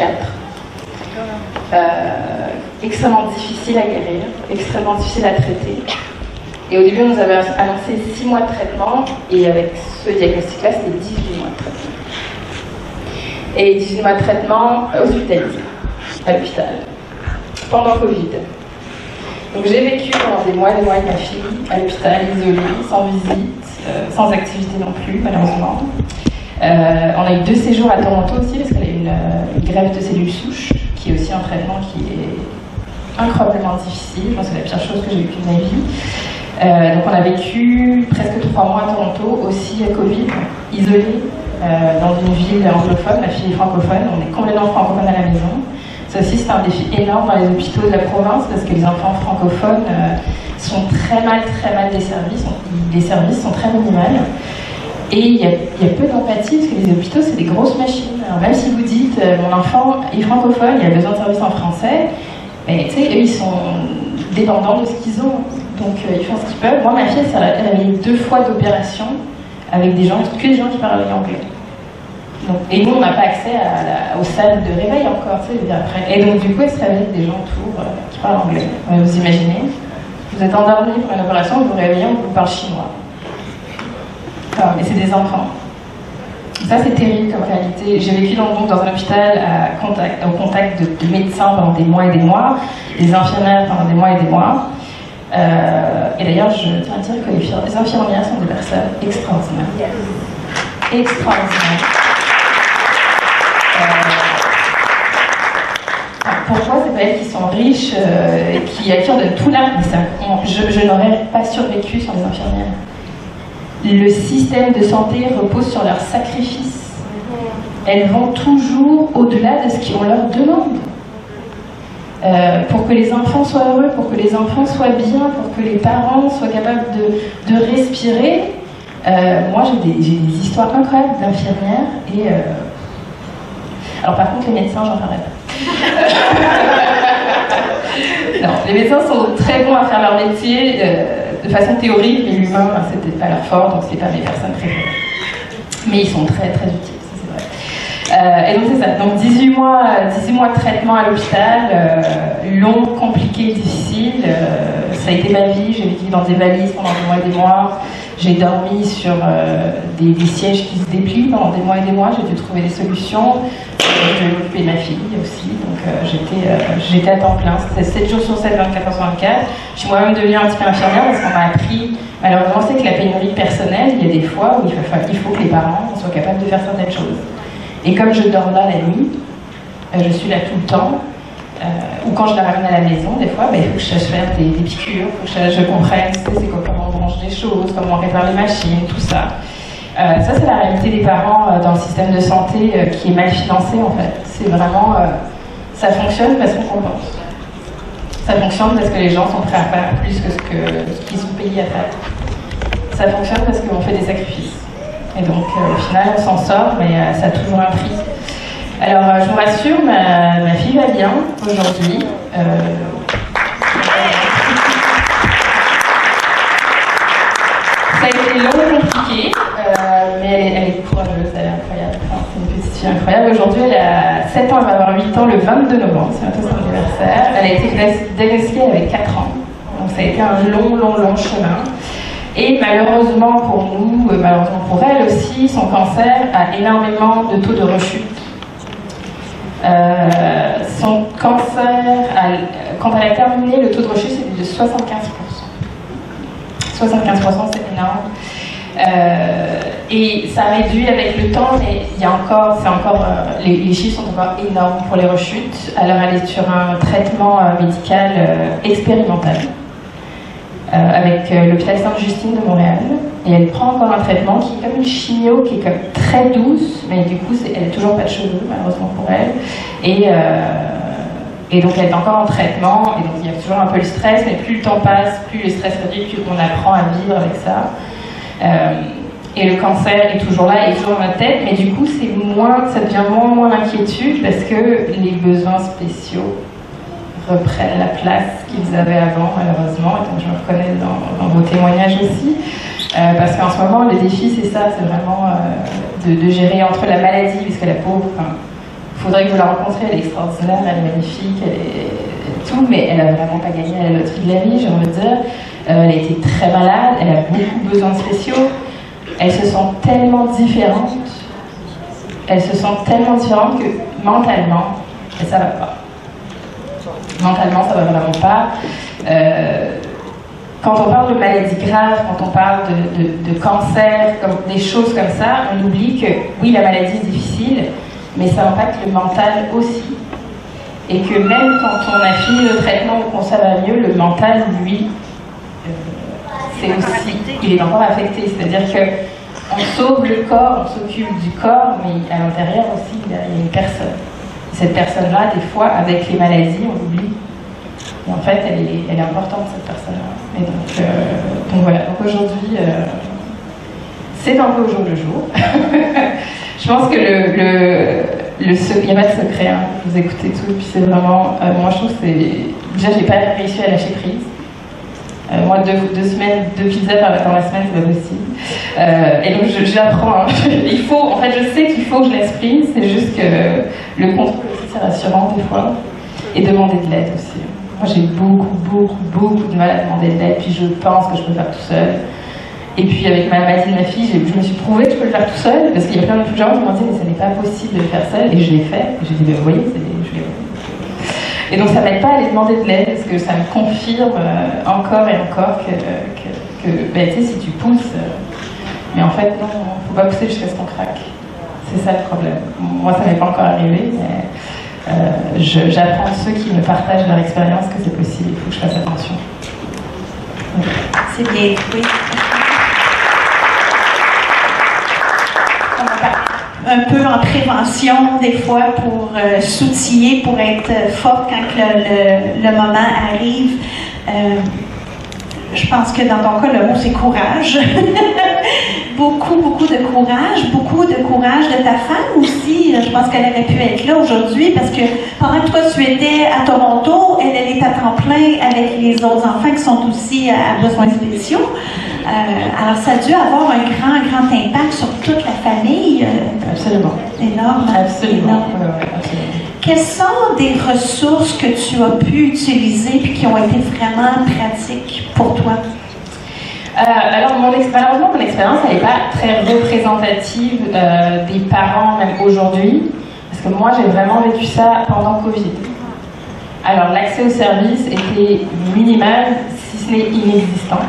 S6: 4. Extrêmement difficile à guérir, extrêmement difficile à traiter. Et au début, on nous avait annoncé 6 mois de traitement, et avec ce diagnostic-là, c'était 18 mois de traitement. Et 18 mois de traitement hospitalisé, à l'hôpital, pendant Covid. Donc j'ai vécu pendant des mois avec ma fille à l'hôpital, isolée, sans visite, sans activité non plus, malheureusement. On a eu 2 séjours à Toronto aussi, parce qu'elle a eu une greffe de cellules souches, qui est aussi un traitement qui est incroyablement difficile. Je pense que c'est la pire chose que j'ai vécue de ma vie. Donc on a vécu presque 3 mois à Toronto, aussi à Covid, isolée, dans une ville anglophone. Ma fille est francophone, on est complètement francophone à la maison. Ça aussi, c'est un défi énorme dans les hôpitaux de la province, parce que les enfants francophones sont très mal desservis. Les services sont très minimales. Et il y a peu d'empathie, parce que les hôpitaux, c'est des grosses machines. Alors même si vous dites, mon enfant est francophone, il a besoin de services en français, mais tu sais, eux, ils sont dépendants de ce qu'ils ont. Donc, ils font ce qu'ils peuvent. Moi, ma fille, elle a eu 2 fois d'opération avec que des gens qui parlent anglais. Donc, et nous, on n'a pas accès aux salles de réveil encore, tu sais, après. Et donc, du coup, elle se réveille avec des gens autour qui parlent anglais. Vous imaginez, vous êtes endormi pour une opération, vous vous réveillez, on vous parle chinois. Mais c'est des enfants. Ça, c'est terrible comme réalité. J'ai vécu dans un hôpital au contact de médecins pendant des mois et des mois, des infirmières pendant des mois et des mois. Et d'ailleurs, je tiens à dire que les infirmières sont des personnes extraordinaires. Extraordinaires. Pourquoi c'est pas elles qui sont riches, à qui on donne tout l'art, mais je n'aurais pas survécu sans les infirmières. Le système de santé repose sur leur sacrifice. Elles vont toujours au-delà de ce qu'on leur demande. Pour que les enfants soient heureux, pour que les enfants soient bien, pour que les parents soient capables de respirer, Moi, j'ai des histoires incroyables d'infirmières et... Alors par contre, les médecins, j'en parlerai pas. Non, les médecins sont très bons à faire leur métier de façon théorique, mais l'humain, c'était pas leur fort, donc c'est pas mes personnes préférées. Mais ils sont très très utiles, ça c'est vrai. Et donc c'est ça, donc 18 mois de traitement à l'hôpital, long, compliqué, difficile. Ça a été ma vie, j'ai vécu dans des valises pendant des mois et des mois. J'ai dormi sur des sièges qui se déplient pendant des mois et des mois. J'ai dû trouver des solutions. Je devais m'occuper de ma fille aussi, donc j'étais à temps plein. C'était 7 jours sur 7, 24 heures sur 24. Je suis moi-même devenue un petit peu infirmière parce qu'on m'a appris, malheureusement, c'est que la pénurie de personnel, il y a des fois où il faut que les parents soient capables de faire certaines choses. Et comme je dors là la nuit, je suis là tout le temps. Ou quand je la ramène à la maison, des fois, il faut que je sache faire des piqûres, il faut que je comprenne comment on branche des choses, comment on répare les machines, tout ça. Ça, c'est la réalité des parents dans le système de santé qui est mal financé, en fait. C'est vraiment... ça fonctionne parce qu'on compense. Ça fonctionne parce que les gens sont prêts à faire plus que ce qu'ils sont payés à faire. Ça fonctionne parce qu'on fait des sacrifices. Et donc, au final, on s'en sort, mais ça a toujours un prix. Alors, je vous rassure, ma fille va bien aujourd'hui. Ça a été long et compliqué, mais elle est courageuse, elle est incroyable. Enfin, c'est une petite fille incroyable. Aujourd'hui, elle a 7 ans, elle va avoir 8 ans le 22 novembre, c'est bientôt son anniversaire. Elle a été diagnostiquée avec 4 ans. Donc, ça a été un long chemin. Et malheureusement pour nous, malheureusement pour elle aussi, son cancer a énormément de taux de rechute. Son cancer, quand elle a terminé, le taux de rechute c'était de 75%. 75%, c'est énorme. Et ça réduit avec le temps, mais les chiffres sont encore énormes pour les rechutes. Alors elle est sur un traitement médical expérimental avec l'hôpital Sainte-Justine de Montréal. Et elle prend encore un traitement qui est comme une chimio, qui est comme très douce, mais du coup, elle n'a toujours pas de cheveux, malheureusement pour elle. Et donc, elle est encore en traitement, et donc il y a toujours un peu le stress, mais plus le temps passe, plus le stress réduit, plus on apprend à vivre avec ça. Et le cancer est toujours là, est toujours dans notre tête, mais du coup, ça devient moins l'inquiétude, parce que les besoins spéciaux reprennent la place qu'ils avaient avant, malheureusement, et donc je me reconnais dans vos témoignages aussi. Parce qu'en ce moment, le défi, c'est ça, c'est vraiment de gérer entre la maladie, puisque la pauvre, il faudrait que vous la rencontriez, elle est extraordinaire, elle est magnifique, elle est tout, mais elle n'a vraiment pas gagné à la loterie de la vie, j'ai envie de dire. Elle a été très malade, elle a beaucoup de besoins spéciaux, elle se sent tellement différente, que mentalement, ça va pas. Mentalement, ça va vraiment pas. Quand on parle de maladies graves, quand on parle de cancer, des choses comme ça, on oublie que oui, la maladie est difficile, mais ça impacte le mental aussi. Et que même quand on a fini le traitement ou qu'on ça va mieux, le mental, lui, il est encore affecté. C'est-à-dire qu'on sauve le corps, on s'occupe du corps, mais à l'intérieur aussi, il y a une personne. Et cette personne-là, des fois, avec les maladies, on l'oublie. Et en fait, elle est importante, cette personne-là. Et donc voilà. Donc aujourd'hui, c'est un peu au jour le jour. Je pense que il n'y a pas de secret. Hein. Vous écoutez tout, puis c'est vraiment... moi, je trouve que c'est... Déjà, je n'ai pas réussi à lâcher prise. Moi, 2 semaines, 2 pizzas dans la semaine, c'est pas possible. Et donc, j'apprends. Hein. En fait, je sais qu'il faut que je laisse prise. C'est juste que le contrôle aussi, c'est rassurant des fois. Et demander de l'aide aussi. Moi, j'ai beaucoup de mal à demander de l'aide, puis je pense que je peux le faire tout seul. Et puis, avec ma maladie de ma fille, je me suis prouvé que je peux le faire tout seul, parce qu'il y a plein de gens qui m'ont dit, mais ça n'est pas possible de le faire seul, et je l'ai fait. Et j'ai dit, mais vous voyez, je l'ai fait. Et donc, ça m'aide pas à aller demander de l'aide, parce que ça me confirme encore et encore que ben, tu sais, si tu pousses, mais en fait, non, faut pas pousser jusqu'à ce qu'on craque. C'est ça le problème. Moi, ça m'est pas encore arrivé, mais j'apprends de ceux qui me partagent leur expérience que c'est possible, il faut que je fasse attention. Okay.
S1: C'est bien, oui. Un peu en prévention des fois pour s'outiller, pour être forte quand le moment arrive. je pense que dans ton cas, le mot c'est courage. beaucoup de courage. Beaucoup de courage de ta femme aussi. Je pense qu'elle aurait pu être là aujourd'hui parce que pendant que toi tu étais à Toronto, elle est à temps plein avec les autres enfants qui sont aussi à besoins spéciaux. Alors ça a dû avoir un grand impact sur toute la famille.
S6: Absolument.
S1: Énorme.
S6: Absolument.
S1: Énorme.
S6: Absolument.
S1: Quelles sont des ressources que tu as pu utiliser et qui ont été vraiment pratiques pour toi?
S6: Alors, malheureusement, mon expérience, elle n'est pas très représentative des parents, même aujourd'hui, parce que moi, j'ai vraiment vécu ça pendant Covid. Alors, l'accès aux services était minimal, si ce n'est inexistant,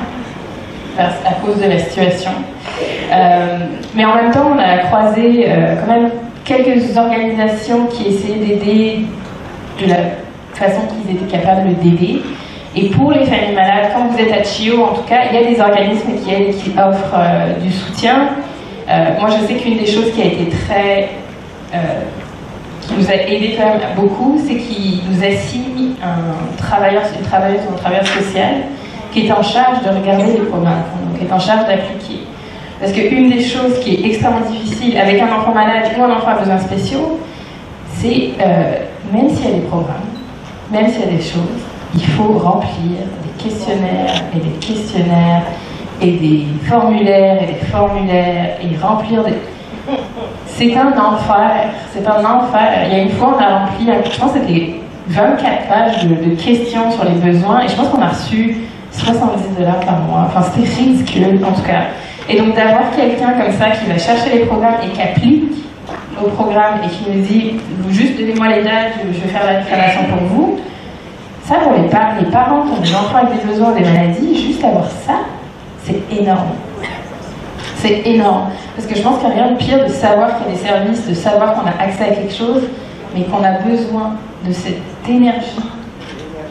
S6: à cause de la situation. Mais en même temps, on a croisé quand même quelques organisations qui essayaient d'aider de la façon qu'ils étaient capables d'aider. Et pour les familles malades, quand vous êtes à Chio, en tout cas, il y a des organismes qui offrent du soutien. Moi, je sais qu'une des choses qui a été qui nous a aidé quand même beaucoup, c'est qu'ils nous assignent une travailleuse ou un travailleur social qui est en charge de regarder les programmes, qui est en charge d'appliquer. Parce qu'une des choses qui est extrêmement difficile avec un enfant malade ou un enfant à besoins spéciaux, c'est même s'il y a des programmes, même s'il y a des choses, il faut remplir des questionnaires et des questionnaires et des formulaires et des formulaires et remplir des... C'est un enfer, c'est un enfer. Il y a une fois, on a rempli, je pense que c'était 24 pages de questions sur les besoins et je pense qu'on a reçu $70 par mois. Enfin, c'était ridicule en tout cas. Et donc d'avoir quelqu'un comme ça qui va chercher les programmes et qui applique au programme et qui nous dit juste donnez-moi les dates, je vais faire la réclamation pour vous. Ça pour les parents qui ont des enfants avec des besoins, des maladies, juste avoir ça, c'est énorme. C'est énorme. Parce que je pense qu'il n'y a rien de pire de savoir qu'il y a des services, de savoir qu'on a accès à quelque chose, mais qu'on a besoin de cette énergie.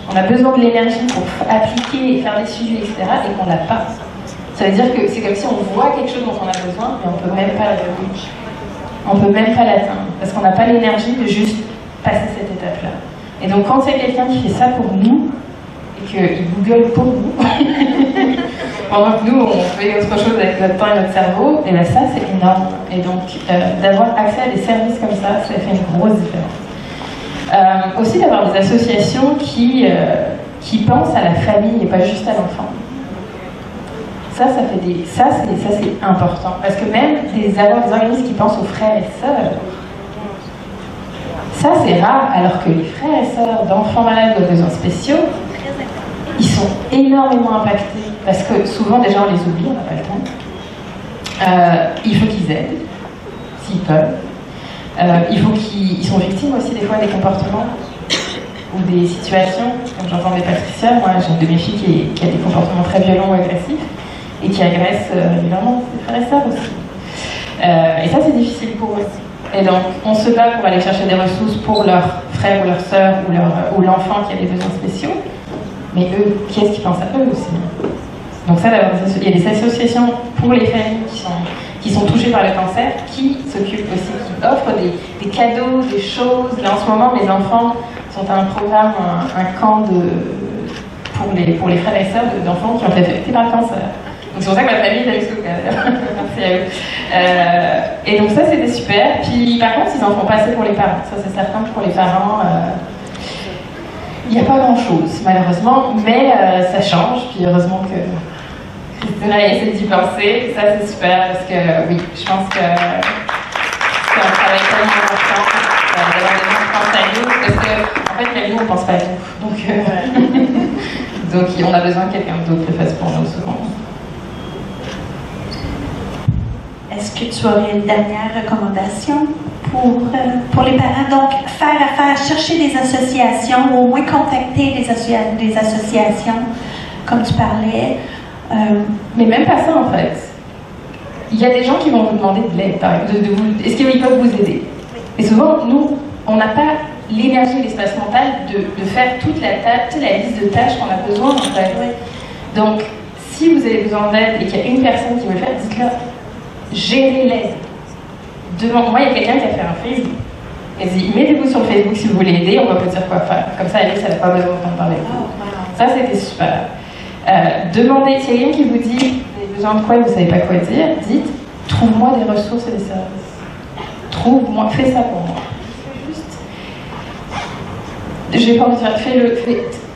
S6: On a besoin de l'énergie pour appliquer et faire des suivis, etc. et qu'on l'a pas. Ça veut dire que c'est comme si on voit quelque chose dont on a besoin, mais on ne peut même pas l'atteindre. On ne peut même pas l'atteindre, parce qu'on n'a pas l'énergie de juste passer cette étape-là. Et donc quand il y a quelqu'un qui fait ça pour nous, et qu'il google pour nous, pendant que nous, on fait autre chose avec notre temps et notre cerveau, et bien ça, c'est énorme. Et donc d'avoir accès à des services comme ça fait une grosse différence. Aussi d'avoir des associations qui pensent à la famille et pas juste à l'enfant. Ça c'est important. Parce que même avoir des organismes qui pensent aux frères et sœurs, ça c'est rare, alors que les frères et sœurs d'enfants malades ou à besoins spéciaux, ils sont énormément impactés. Parce que souvent, déjà, on les oublie, on n'a pas le temps. Il faut qu'ils aident, s'ils peuvent. Il faut qu'ils sont victimes aussi des fois des comportements ou des situations. Comme j'entendais Patricia, moi j'ai une de mes filles qui a des comportements très violents ou agressifs et qui agresse régulièrement ses frères et sœurs aussi. Et ça c'est difficile pour eux. Et donc on se bat pour aller chercher des ressources pour leurs frères ou leurs sœurs ou l'enfant qui a des besoins spéciaux. Mais eux, qui est-ce qui pense à eux aussi? Donc ça, il y a des associations pour les familles qui sont touchées par le cancer, qui s'occupent aussi, qui offrent des cadeaux, des choses. Là en ce moment, mes enfants sont à un programme, un camp pour les frères et sœurs d'enfants qui ont été affectés par le cancer. Donc c'est pour ça que ma famille est à Muskoka. Merci à eux. Et donc ça, c'était super. Puis par contre, ils en font pas assez pour les parents. Ça, c'est certain que pour les parents... il n'y a pas grand-chose, malheureusement, mais ça change, puis heureusement que Christina essaie d'y penser. Ça, c'est super, parce que oui, je pense que c'est un travail tellement important d'avoir des gens qui pensent à nous, parce qu'en fait, nous, on ne pense pas à nous. Donc on a besoin de quelqu'un d'autre le fasse pour nous souvent.
S1: Est-ce que tu aurais une dernière recommandation pour les parents? Donc, faire affaire, chercher des associations, ou au moins contacter des associations, comme tu parlais.
S6: Mais même pas ça, en fait. Il y a des gens qui vont vous demander de l'aide, est-ce qu'ils peuvent vous aider? Et souvent, nous, on n'a pas l'énergie et l'espace mental de faire toute la liste de tâches qu'on a besoin, en fait. Donc, si vous avez besoin d'aide et qu'il y a une personne qui veut le faire, dites-leur, gérez l'aide. Moi, il y a quelqu'un qui a fait un Facebook. Elle dit, mettez-vous sur le Facebook si vous voulez aider, on va vous dire quoi faire. Comme ça, Alice, elle n'a pas besoin d'entendre parler. Ça, c'était super. Demandez, s'il y a quelqu'un qui vous dit vous avez besoin de quoi et vous ne savez pas quoi dire, dites trouve-moi des ressources et des services. Trouve-moi, fais ça pour moi. Je vais pas vous dire, fais-le,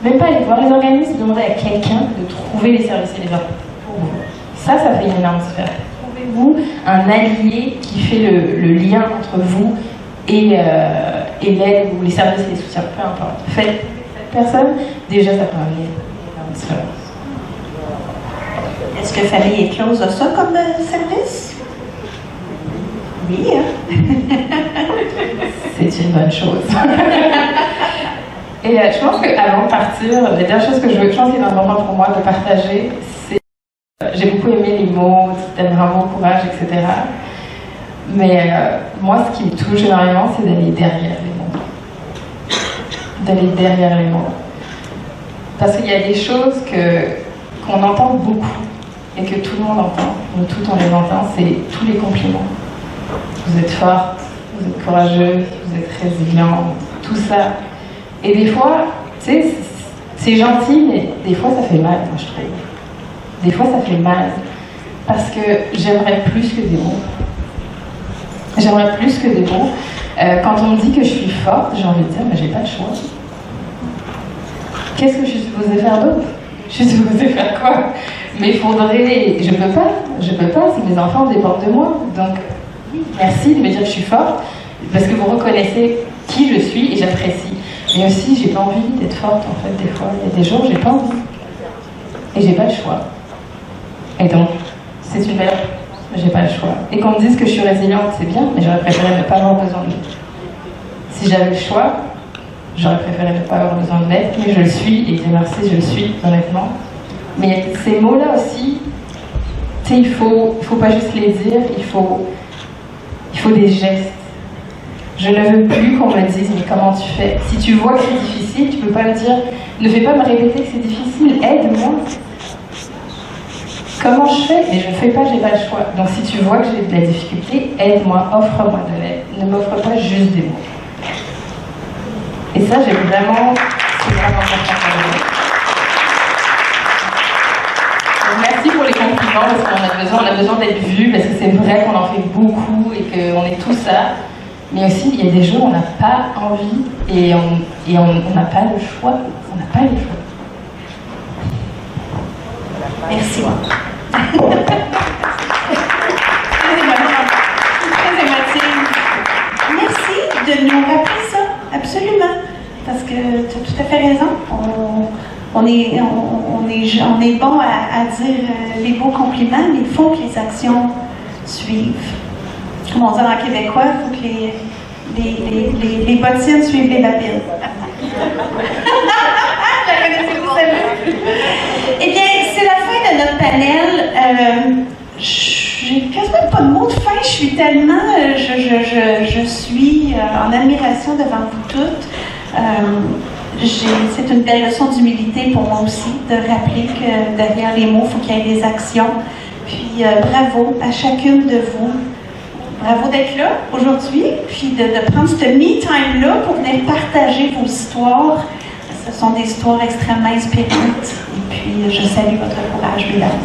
S6: même pas aller voir les organismes, demander à quelqu'un de trouver les services et les offres pour vous. Ça fait une énorme différence. Trouvez-vous un allié qui fait le lien entre vous et l'aide ou les services et les soutiens, peu importe. Faites cette personne, déjà ça peut amener une énorme différence.
S1: Est-ce que Famille Éclose a ça comme service? Oui, hein?
S6: C'est une bonne chose. Et je pense qu'avant de partir, la dernière chose que je pense qu'il est important pour moi de partager, c'est j'ai beaucoup aimé les mots, t'aimes vraiment courage, etc. Mais moi, ce qui me touche énormément, c'est d'aller derrière les mots. D'aller derrière les mots. Parce qu'il y a des choses qu'on entend beaucoup et que tout le monde entend, nous tous on les entend, c'est tous les compliments. Vous êtes forte, vous êtes courageuse, vous êtes résiliente, tout ça. Et des fois, tu sais, c'est gentil, mais des fois ça fait mal, moi je trouve. Des fois ça fait mal. Parce que j'aimerais plus que des mots. J'aimerais plus que des mots. Quand on me dit que je suis forte, j'ai envie de dire, mais j'ai pas le choix. Qu'est-ce que je suis supposée faire d'autre? Je suis supposée faire quoi? Mais il faudrait... Je peux pas, si mes enfants dépendent de moi. Donc, merci de me dire que je suis forte, parce que vous reconnaissez qui je suis et j'apprécie. Mais aussi, j'ai pas envie d'être forte, en fait, des fois. Il y a des jours où j'ai pas envie. Et j'ai pas le choix. Et donc, c'est une belle... mais j'ai pas le choix. Et qu'on me dise que je suis résiliente, c'est bien, mais j'aurais préféré ne pas avoir besoin de l'être. Si j'avais le choix, j'aurais préféré ne pas avoir besoin de l'être, mais je le suis, et Dieu merci, je le suis, honnêtement. Mais ces mots-là aussi, tu sais, il faut pas juste les dire, il faut des gestes. Je ne veux plus qu'on me dise, mais comment tu fais? Si tu vois que c'est difficile, tu peux pas me dire, ne fais pas me répéter que c'est difficile, aide-moi. Comment je fais? Mais je ne fais pas, j'ai pas le choix. Donc si tu vois que j'ai de la difficulté, aide-moi, offre-moi de l'aide. Ne m'offre pas juste des mots. Et ça, c'est vraiment important pour moi. Merci pour les compliments, parce qu'on a besoin d'être vus, parce que c'est vrai qu'on en fait beaucoup et qu'on est tous ça. Mais aussi, il y a des jours où on n'a pas envie et on n'a pas le choix. On n'a pas le choix.
S1: Merci. Très émotive. Merci de nous rappeler ça, absolument. Parce que tu as tout à fait raison. On est bon à dire les beaux compliments, mais il faut que les actions suivent. Comme on dit en québécois, il faut que les bottines suivent les babines. La connaissez-vous celle-là? Eh bien, c'est la fin de notre panel. J'ai quasiment pas de mots de fin. Je suis tellement... je suis en admiration devant vous toutes. C'est une belle leçon d'humilité pour moi aussi, de rappeler que derrière les mots, il faut qu'il y ait des actions. Puis bravo à chacune de vous. Bravo d'être là aujourd'hui, puis de prendre ce me-time-là pour venir partager vos histoires. Ce sont des histoires extrêmement inspirantes. Et puis, je salue votre courage, mesdames.